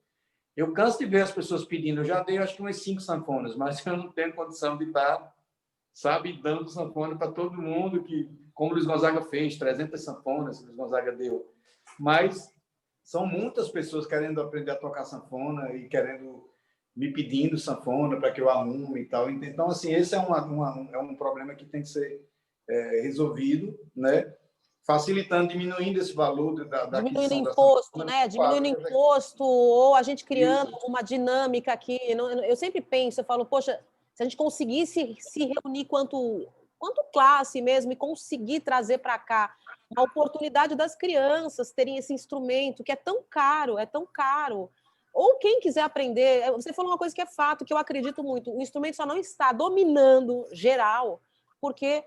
Eu canso de ver as pessoas pedindo, eu já dei acho que umas 5 sanfonas, mas eu não tenho condição de estar, sabe, dando sanfona para todo mundo, que, como o Luiz Gonzaga fez, 300 sanfonas, o Luiz Gonzaga deu. Mas são muitas pessoas querendo aprender a tocar sanfona e querendo me pedindo sanfona para que eu arrume e tal. Então, assim, esse é um problema que tem que ser resolvido, né? Facilitando, diminuindo esse valor da Diminuindo aquisição imposto, da né? Diminuindo imposto, ou a gente criando uma dinâmica aqui. Eu sempre penso, eu falo, poxa, se a gente conseguisse se reunir quanto classe mesmo e conseguir trazer para cá uma oportunidade das crianças terem esse instrumento que é tão caro, Ou quem quiser aprender, você falou uma coisa que é fato, que eu acredito muito, o instrumento só não está dominando geral, porque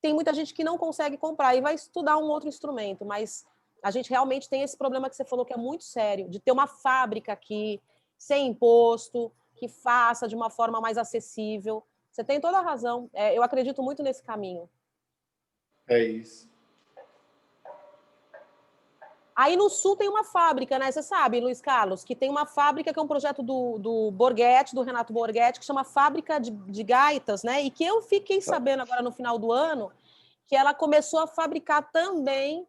tem muita gente que não consegue comprar e vai estudar um outro instrumento, mas a gente realmente tem esse problema que você falou que é muito sério, de ter uma fábrica aqui, sem imposto, que faça de uma forma mais acessível. Você tem toda a razão. Eu acredito muito nesse caminho. É isso. Aí no Sul tem uma fábrica, né? Você sabe, Luiz Carlos, que tem uma fábrica que é um projeto do Borghetti, do Renato Borghetti, que chama Fábrica de Gaitas, né? E que eu fiquei sabendo agora no final do ano que ela começou a fabricar também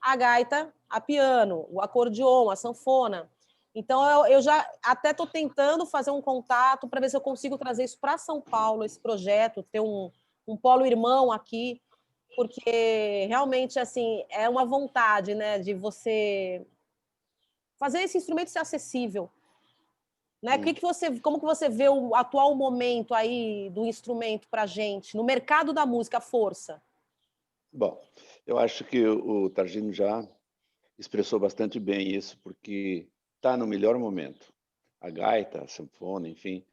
a gaita, a piano, o acordeon, a sanfona. Então eu já até estou tentando fazer um contato para ver se eu consigo trazer isso para São Paulo, esse projeto, ter um polo irmão aqui, porque realmente assim é uma vontade, né, de você fazer esse instrumento ser acessível, né? Como que você vê o atual momento aí do instrumento para a gente no mercado da música, força? Bom, eu acho que o Targino já expressou bastante bem isso, porque está no melhor momento. A gaita, a sanfona, enfim,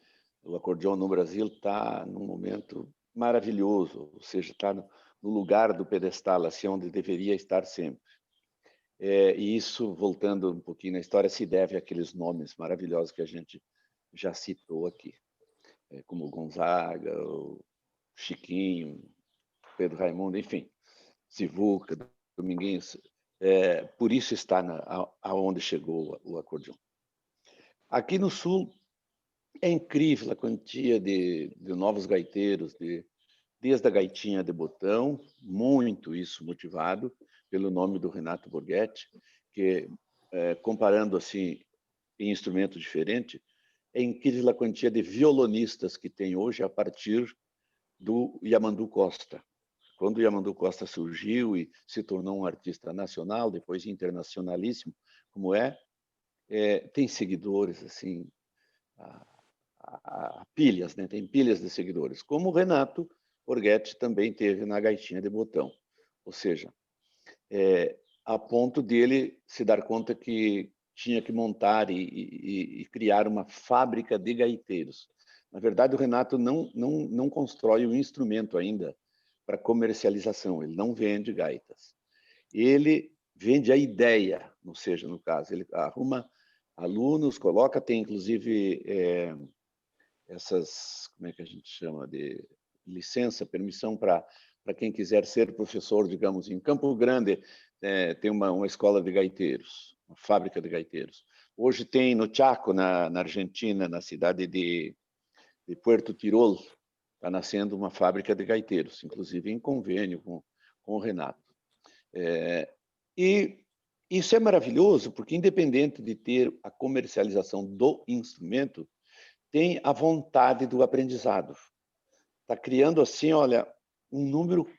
o acordeão no Brasil está num momento maravilhoso, ou seja, está no lugar do pedestal, assim, onde deveria estar sempre. E isso, voltando um pouquinho na história, se deve àqueles nomes maravilhosos que a gente já citou aqui, como Gonzaga, o Chiquinho, Pedro Raimundo, enfim, Sivuca, Dominguinhos. Por isso está aonde chegou o acordeão. Aqui no Sul, é incrível a quantia de novos gaiteiros, desde a gaitinha de botão, muito isso motivado pelo nome do Renato Borghetti, que, comparando assim em instrumento diferente, é incrível a quantia de violonistas que tem hoje a partir do Yamandu Costa. Quando o Yamandu Costa surgiu e se tornou um artista nacional, depois internacionalíssimo, como tem seguidores assim, pilhas, né? Tem pilhas de seguidores, como o Renato Borghetti também teve na gaitinha de botão. Ou seja, a ponto dele se dar conta que tinha que montar e criar uma fábrica de gaiteiros. Na verdade, o Renato não constrói o instrumento ainda para comercialização, ele não vende gaitas. Ele vende a ideia, ou seja, no caso, ele arruma alunos, tem inclusive essas, como é que a gente chama, de licença, permissão para quem quiser ser professor, digamos, em Campo Grande, tem uma escola de gaiteiros, uma fábrica de gaiteiros. Hoje tem no Chaco, na Argentina, na cidade de Puerto Tirol, Está nascendo uma fábrica de gaiteiros, inclusive em convênio com o Renato. E isso é maravilhoso, porque independente de ter a comercialização do instrumento, tem a vontade do aprendizado. Está criando assim, olha, um número,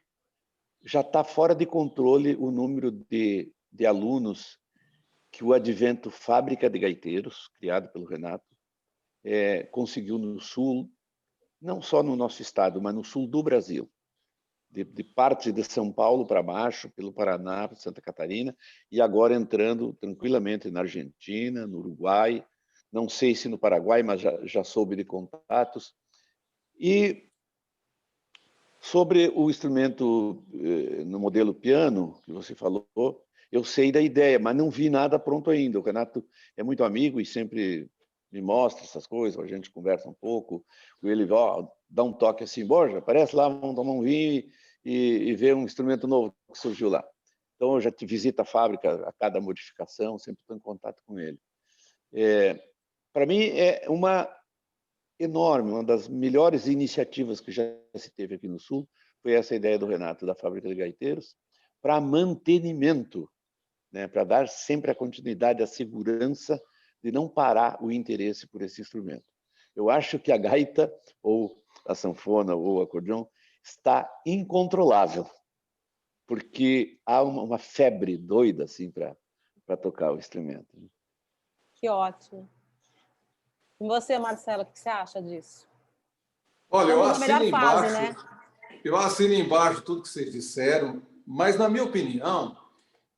já está fora de controle o número de alunos que o Advento Fábrica de Gaiteiros, criado pelo Renato, conseguiu no Sul, não só no nosso estado, mas no Sul do Brasil. De parte de São Paulo para baixo, pelo Paraná, Santa Catarina, e agora entrando tranquilamente na Argentina, no Uruguai, não sei se no Paraguai, mas já soube de contatos. E sobre o instrumento no modelo piano, que você falou, eu sei da ideia, mas não vi nada pronto ainda. O Renato é muito amigo e sempre me mostra essas coisas, a gente conversa um pouco, ele dá um toque assim, Borja, aparece lá, vamos tomar um vinho e ver um instrumento novo que surgiu lá. Então, eu já visito a fábrica a cada modificação, sempre estou em contato com ele. Para mim, é uma das melhores iniciativas que já se teve aqui no Sul, foi essa ideia do Renato, da Fábrica de Gaiteiros, para mantenimento, né, para dar sempre a continuidade, a segurança de não parar o interesse por esse instrumento. Eu acho que a gaita, ou a sanfona, ou o acordeão, está incontrolável, porque há uma febre doida assim, para tocar o instrumento. Que ótimo. E você, Marcelo, o que você acha disso? Olha, eu Estamos na assino melhor fase, embaixo, né? eu assino embaixo tudo que vocês disseram, mas, na minha opinião,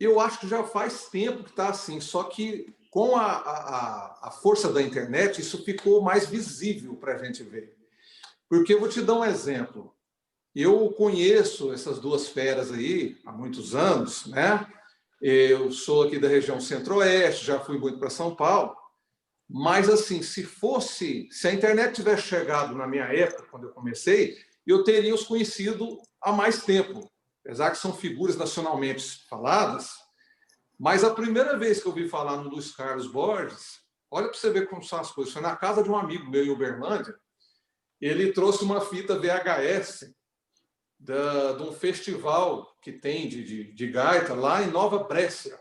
eu acho que já faz tempo que está assim, só que com a força da internet, isso ficou mais visível para a gente ver. Porque eu vou te dar um exemplo. Eu conheço essas duas feras aí há muitos anos, né? Eu sou aqui da região Centro-Oeste, já fui muito para São Paulo, mas assim, se a internet tivesse chegado na minha época, quando eu comecei, eu teria os conhecido há mais tempo, apesar que são figuras nacionalmente faladas, mas a primeira vez que eu ouvi falar no Luiz Carlos Borges, olha para você ver como são as coisas, foi na casa de um amigo meu em Uberlândia, ele trouxe uma fita VHS de um festival que tem de gaita lá em Nova Brécia.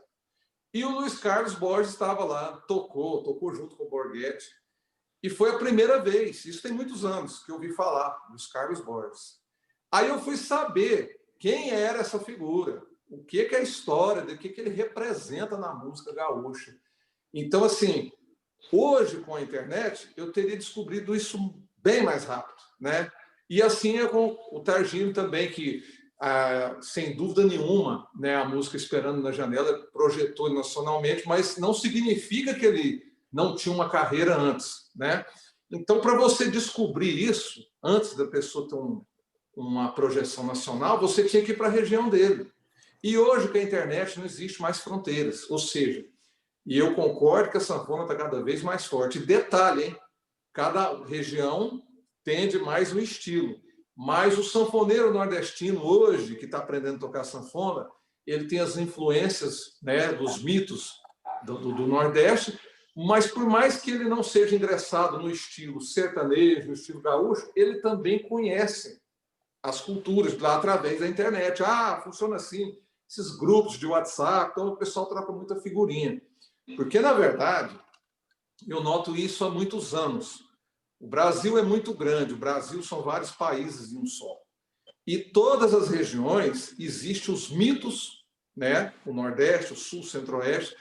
E o Luiz Carlos Borges estava lá, tocou junto com o Borghetti. E foi a primeira vez, isso tem muitos anos, que eu ouvi falar, Luiz Carlos Borges. Aí eu fui saber quem era essa figura, o que é a história, o que ele representa na música gaúcha. Então, assim, hoje, com a internet, eu teria descobrido isso bem mais rápido, né? E assim é com o Targino também, que, sem dúvida nenhuma, né, a música Esperando na Janela projetou nacionalmente, mas não significa que ele não tinha uma carreira antes, né? Então, para você descobrir isso, antes da pessoa ter uma projeção nacional, você tinha que ir para a região dele. E hoje, com a internet, não existe mais fronteiras, ou seja, e eu concordo que a sanfona está cada vez mais forte. Detalhe, hein? Cada região tende mais um estilo. Mas o sanfoneiro nordestino hoje, que está aprendendo a tocar sanfona, ele tem as influências, né, dos mitos do Nordeste, mas por mais que ele não seja ingressado no estilo sertanejo, no estilo gaúcho, ele também conhece as culturas lá através da internet. Funciona assim, esses grupos de WhatsApp, então o pessoal troca muita figurinha. Porque, na verdade, eu noto isso há muitos anos. O Brasil é muito grande, o Brasil são vários países em um só. E todas as regiões existem os mitos, né? O Nordeste, o Sul, o Centro-Oeste.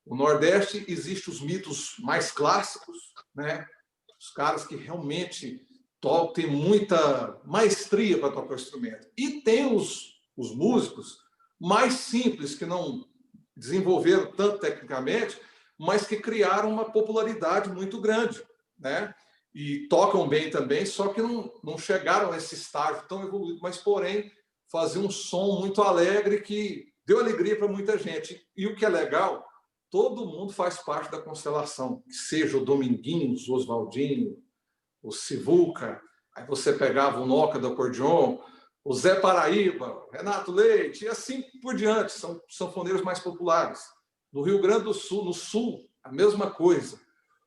O Nordeste existem os mitos mais clássicos, né? Os caras que realmente têm muita maestria para tocar o instrumento. E tem os músicos mais simples, que não desenvolveram tanto tecnicamente, mas que criaram uma popularidade muito grande, né? E tocam bem também, só que não chegaram a esse estágio tão evoluído, mas, porém, faziam um som muito alegre que deu alegria para muita gente. E o que é legal, todo mundo faz parte da constelação, que seja o Dominguinhos, o Oswaldinho, o Sivuca, aí você pegava o Noca do acordeon, o Zé Paraíba, Renato Leite, e assim por diante, são sanfoneiros mais populares. No Rio Grande do Sul, no Sul, a mesma coisa.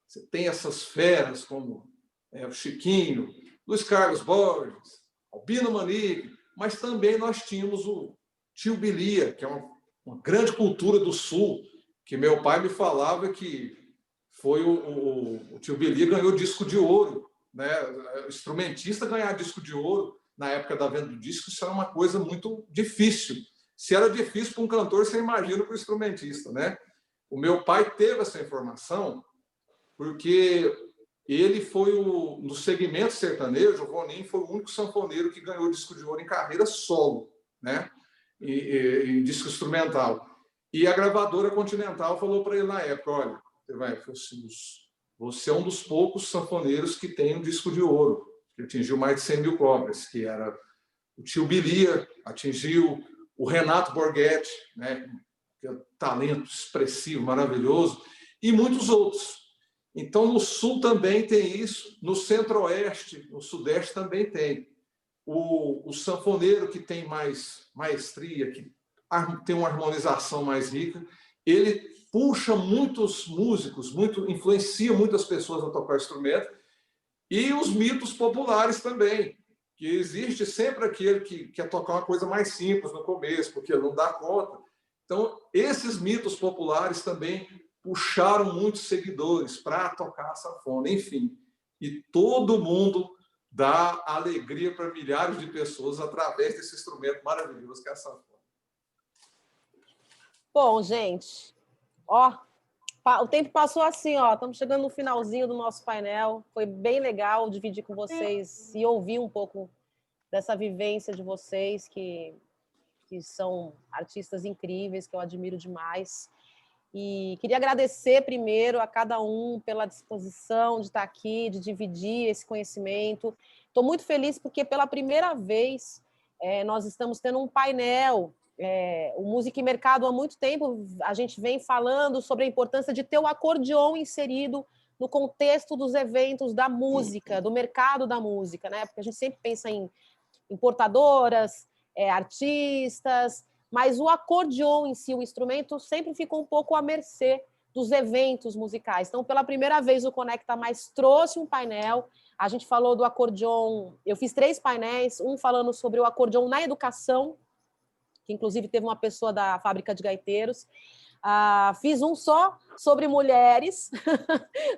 Você tem essas feras como o Chiquinho, Luiz Carlos Borges, Albino Manique, mas também nós tínhamos o Tio Bilia, que é uma grande cultura do Sul, que meu pai me falava que foi o Tio Bilia ganhou disco de ouro, né? O instrumentista ganhar disco de ouro na época da venda do disco, isso era uma coisa muito difícil. Se era difícil para um cantor, você imagina para o instrumentista, né? O meu pai teve essa informação porque ele foi no segmento sertanejo, o Roninho foi o único sanfoneiro que ganhou disco de ouro em carreira solo, né? Em disco instrumental. E a gravadora Continental falou para ele na época, olha, você é um dos poucos sanfoneiros que tem um disco de ouro, que atingiu mais de 100 mil cópias, que era o Tio Bilia, atingiu o Renato Borghetti, né? Que é um talento expressivo, maravilhoso, e muitos outros. Então, no Sul também tem isso, no Centro-Oeste, no Sudeste também tem. O sanfoneiro que tem mais maestria, que tem uma harmonização mais rica, ele puxa muitos músicos, influencia muitas pessoas a tocar instrumento, e os mitos populares também, que existe sempre aquele que quer tocar uma coisa mais simples no começo, porque ele não dá conta. Então, esses mitos populares também puxaram muitos seguidores para tocar a sanfona, enfim. E todo mundo dá alegria para milhares de pessoas através desse instrumento maravilhoso que é a sanfona. Bom, gente, ó, o tempo passou assim, ó, estamos chegando no finalzinho do nosso painel. Foi bem legal dividir com vocês e ouvir um pouco dessa vivência de vocês, que são artistas incríveis, que eu admiro demais. E queria agradecer primeiro a cada um pela disposição de estar aqui, de dividir esse conhecimento. Estou muito feliz porque pela primeira vez nós estamos tendo um painel. O Música e Mercado, há muito tempo, a gente vem falando sobre a importância de ter o acordeon inserido no contexto dos eventos da música, do mercado da música, né? Porque a gente sempre pensa em importadoras, artistas, mas o acordeon em si, o instrumento, sempre ficou um pouco à mercê dos eventos musicais. Então, pela primeira vez, o Conecta Mais trouxe um painel. A gente falou do acordeon, eu fiz 3 painéis, um falando sobre o acordeon na educação, que inclusive teve uma pessoa da Fábrica de Gaiteiros. Fiz um só sobre mulheres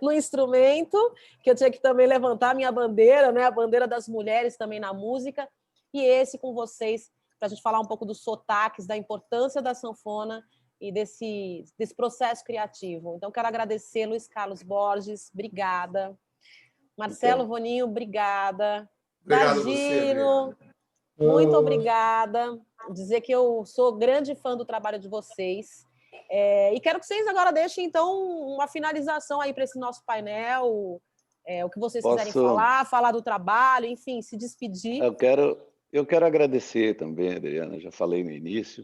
no instrumento, que eu tinha que também levantar a minha bandeira, né? A bandeira das mulheres também na música. E esse com vocês, para a gente falar um pouco dos sotaques, da importância da sanfona e desse processo criativo. Então, quero agradecer Luiz Carlos Borges, obrigada. Marcelo Voninho, obrigada. Obrigado Dagino, você, muito obrigada. Dizer que eu sou grande fã do trabalho de vocês. E quero que vocês agora deixem, então, uma finalização aí para esse nosso painel, o que vocês quiserem falar do trabalho, enfim, se despedir. Eu quero agradecer também, Adriana, já falei no início,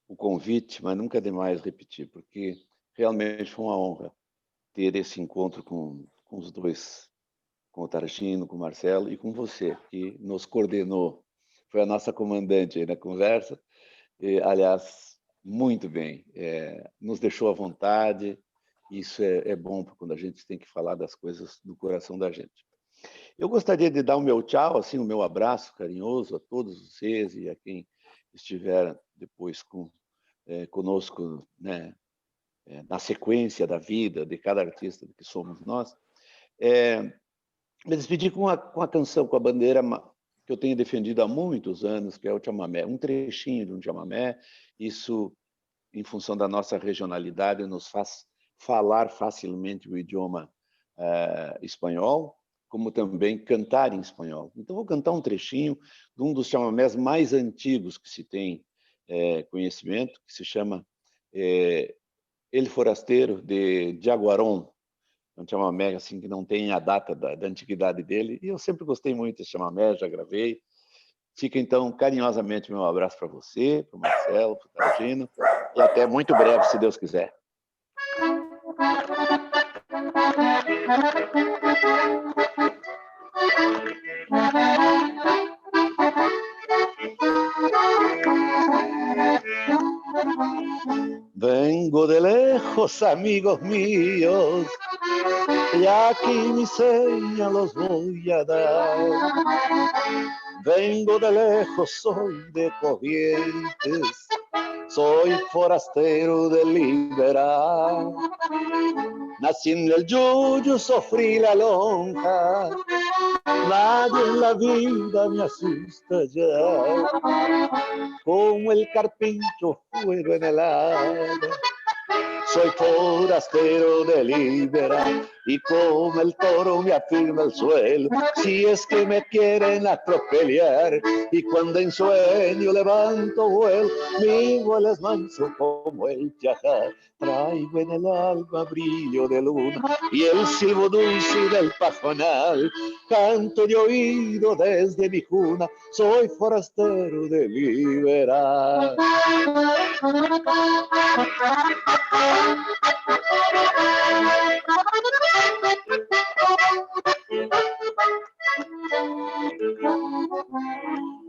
o convite, mas nunca é demais repetir, porque realmente foi uma honra ter esse encontro com os dois, com o Tarantino, com o Marcelo e com você, que nos coordenou. Foi a nossa comandante aí na conversa. Aliás, muito bem. Nos deixou à vontade. Isso é bom quando a gente tem que falar das coisas do coração da gente. Eu gostaria de dar o meu tchau, assim, o meu abraço carinhoso a todos vocês e a quem estiver depois conosco, né, na sequência da vida de cada artista que somos nós. Me despedir com a canção, com a bandeira que eu tenho defendido há muitos anos, que é o chamamé, um trechinho de um chamamé. Isso, em função da nossa regionalidade, nos faz falar facilmente o idioma espanhol, como também cantar em espanhol. Então, vou cantar um trechinho de um dos chamamés mais antigos que se tem conhecimento, que se chama El Forasteiro, de Jaguarón. É um chamamé assim, que não tem a data da antiguidade dele, e eu sempre gostei muito desse chamamé, já gravei. Fica, então, carinhosamente meu abraço para você, para o Marcelo, para o Tarantino, e até muito breve, se Deus quiser. Vengo de lejos, amigos míos, y aquí mi seña los voy a dar. Vengo de lejos, soy de Corrientes, soy forastero de Liberal. Nací en el Yuyu, sufrí la lonja, nadie en la vida me asusta ya. Como el carpincho fuego en el agua, soy forastero de Liberal, y como el toro me afirma el suelo, si es que me quieren atropellar, y cuando en sueño levanto vuelo, mi vuelo es manso como el chajá. Traigo en el alma brillo de luna y el silbo dulce del pajonal, canto de oído desde mi cuna, soy forastero de Liberal.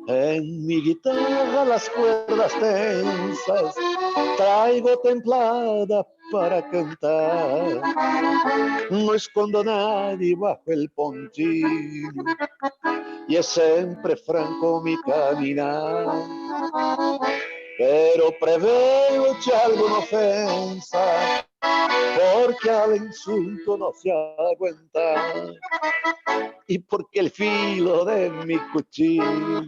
En mi guitarra las cuerdas tensas traigo templada para cantar. No escondo a nadie bajo el ponchillo y es siempre franco mi caminar. Pero preveo que alguna ofensa, porque al insulto no se aguanta, y porque el filo de mi cuchillo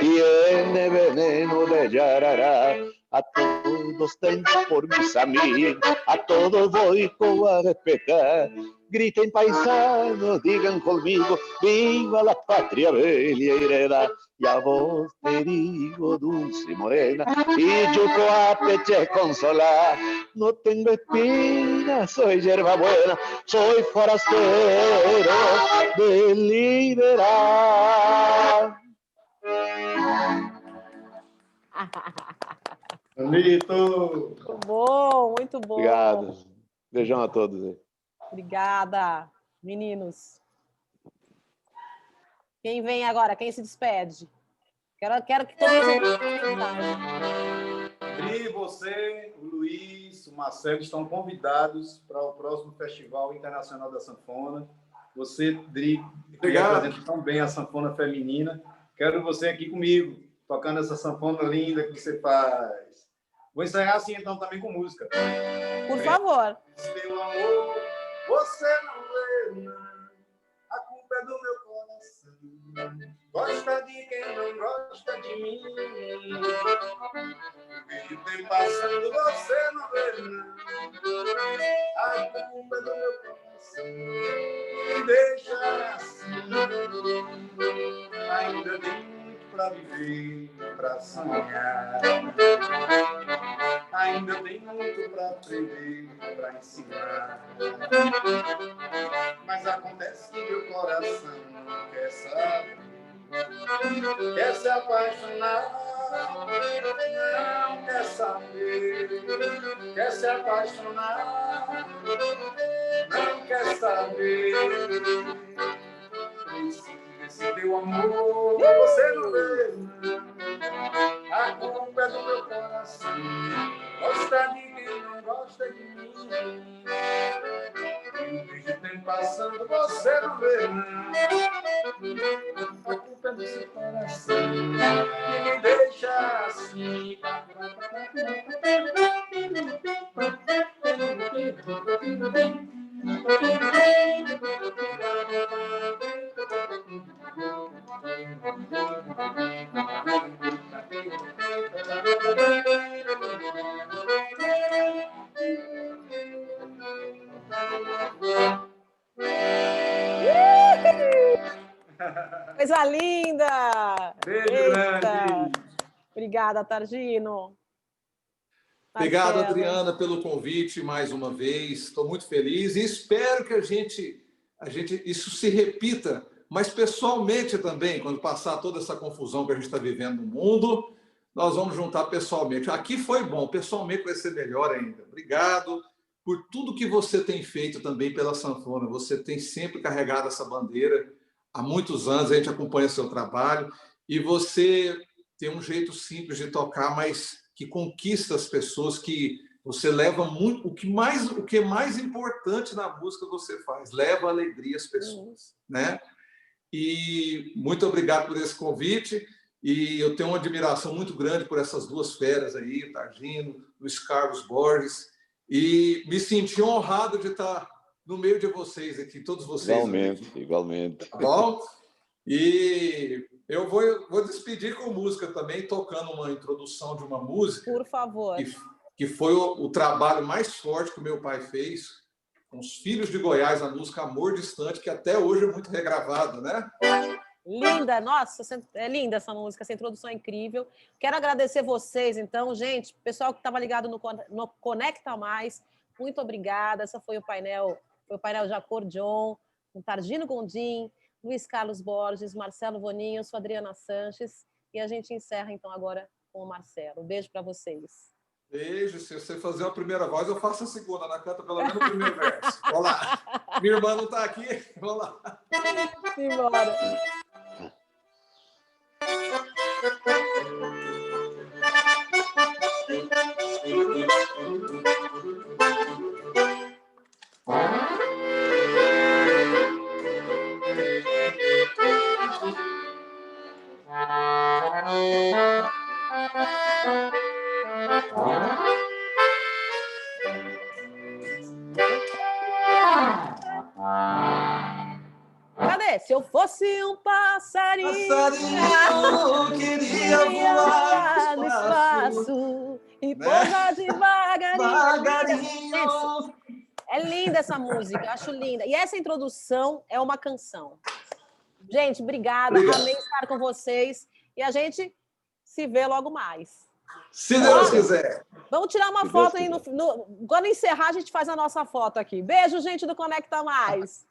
tiene veneno de yarará. A todos tengo por mis amigos, a todos voy a respetar. Griten paisanos, digan conmigo, viva la patria bella y heredad. Y a vos te digo, dulce morena, y yuco a peche consolar. No tengo espinas, soy hierba buena, soy forastero de Liberal. Bonito! Muito bom, muito bom. Obrigado. Beijão a todos aí. Obrigada, meninos. Quem vem agora? Quem se despede? Quero que todos Dri, você, o Luiz, o Marcelo estão convidados para o próximo Festival Internacional da Sanfona. Você, Dri, que representa tão bem a sanfona feminina. Quero você aqui comigo, tocando essa sanfona linda que você faz. Vou encerrar assim, então, também com música. Por favor. Meu amor, você não vê, não. A culpa é do meu coração. Gosta de quem não gosta de mim. O tempo passando, você não vê, não. A culpa é do meu coração. Me deixa assim. Ainda tem muito pra viver, pra sonhar. Ainda tem muito pra aprender, pra ensinar. Mas acontece que meu coração não quer saber. Quer se apaixonar, não quer saber. Quer se apaixonar, não quer saber. Esse teu amor, você não vê, não. A culpa é do meu coração. Gosta de quem não gosta de mim. E o tempo passando, você não vê, não. A culpa é do seu coração. Que me deixa assim. Coisa linda! Beijo Eita. grande! Obrigada, Targino. Obrigado, Marcelo. Adriana, pelo convite mais uma vez. Estou muito feliz e espero que isso se repita, mas pessoalmente também, quando passar toda essa confusão que a gente está vivendo no mundo, nós vamos juntar pessoalmente. Aqui foi bom, pessoalmente vai ser melhor ainda. Obrigado por tudo que você tem feito também pela sanfona. Você tem sempre carregado essa bandeira há muitos anos, a gente acompanha seu trabalho e você tem um jeito simples de tocar, mas que conquista as pessoas, que você leva muito... O que é mais importante na música você faz, leva alegria às pessoas, né? E muito obrigado por esse convite. E eu tenho uma admiração muito grande por essas duas feras aí, Targino, Luiz Carlos Borges, e me senti honrado de estar no meio de vocês aqui, todos vocês. Igualmente, igualmente. Tá bom? E eu vou despedir com música também, tocando uma introdução de uma música. Por favor. Que foi o trabalho mais forte que o meu pai fez com os Filhos de Goiás, a música Amor Distante, que até hoje é muito regravada, né? Linda, nossa, é linda essa música, essa introdução é incrível. Quero agradecer vocês, então, gente, pessoal que estava ligado no Conecta Mais, muito obrigada. Essa foi o painel de acordeon, com Targino Gondim, Luiz Carlos Borges, Marcelo Voninho, eu sou Adriana Sanches, e a gente encerra, então, agora com o Marcelo. Um beijo para vocês. Beijo. Se você fazer a primeira voz, eu faço a segunda. Ela canta pelo menos o primeiro verso. Vamos lá. Minha irmã não está aqui. Vamos lá. Simbora. Cadê? Se eu fosse um passarinho, queria voar no espaço e pousar devagarinho. É linda essa música, acho linda. E essa introdução é uma canção. Gente, obrigada. Amei estar com vocês. E a gente se vê logo mais. Se Deus quiser. Vamos tirar uma foto aí. Quando encerrar, a gente faz a nossa foto aqui. Beijo, gente do Conecta Mais.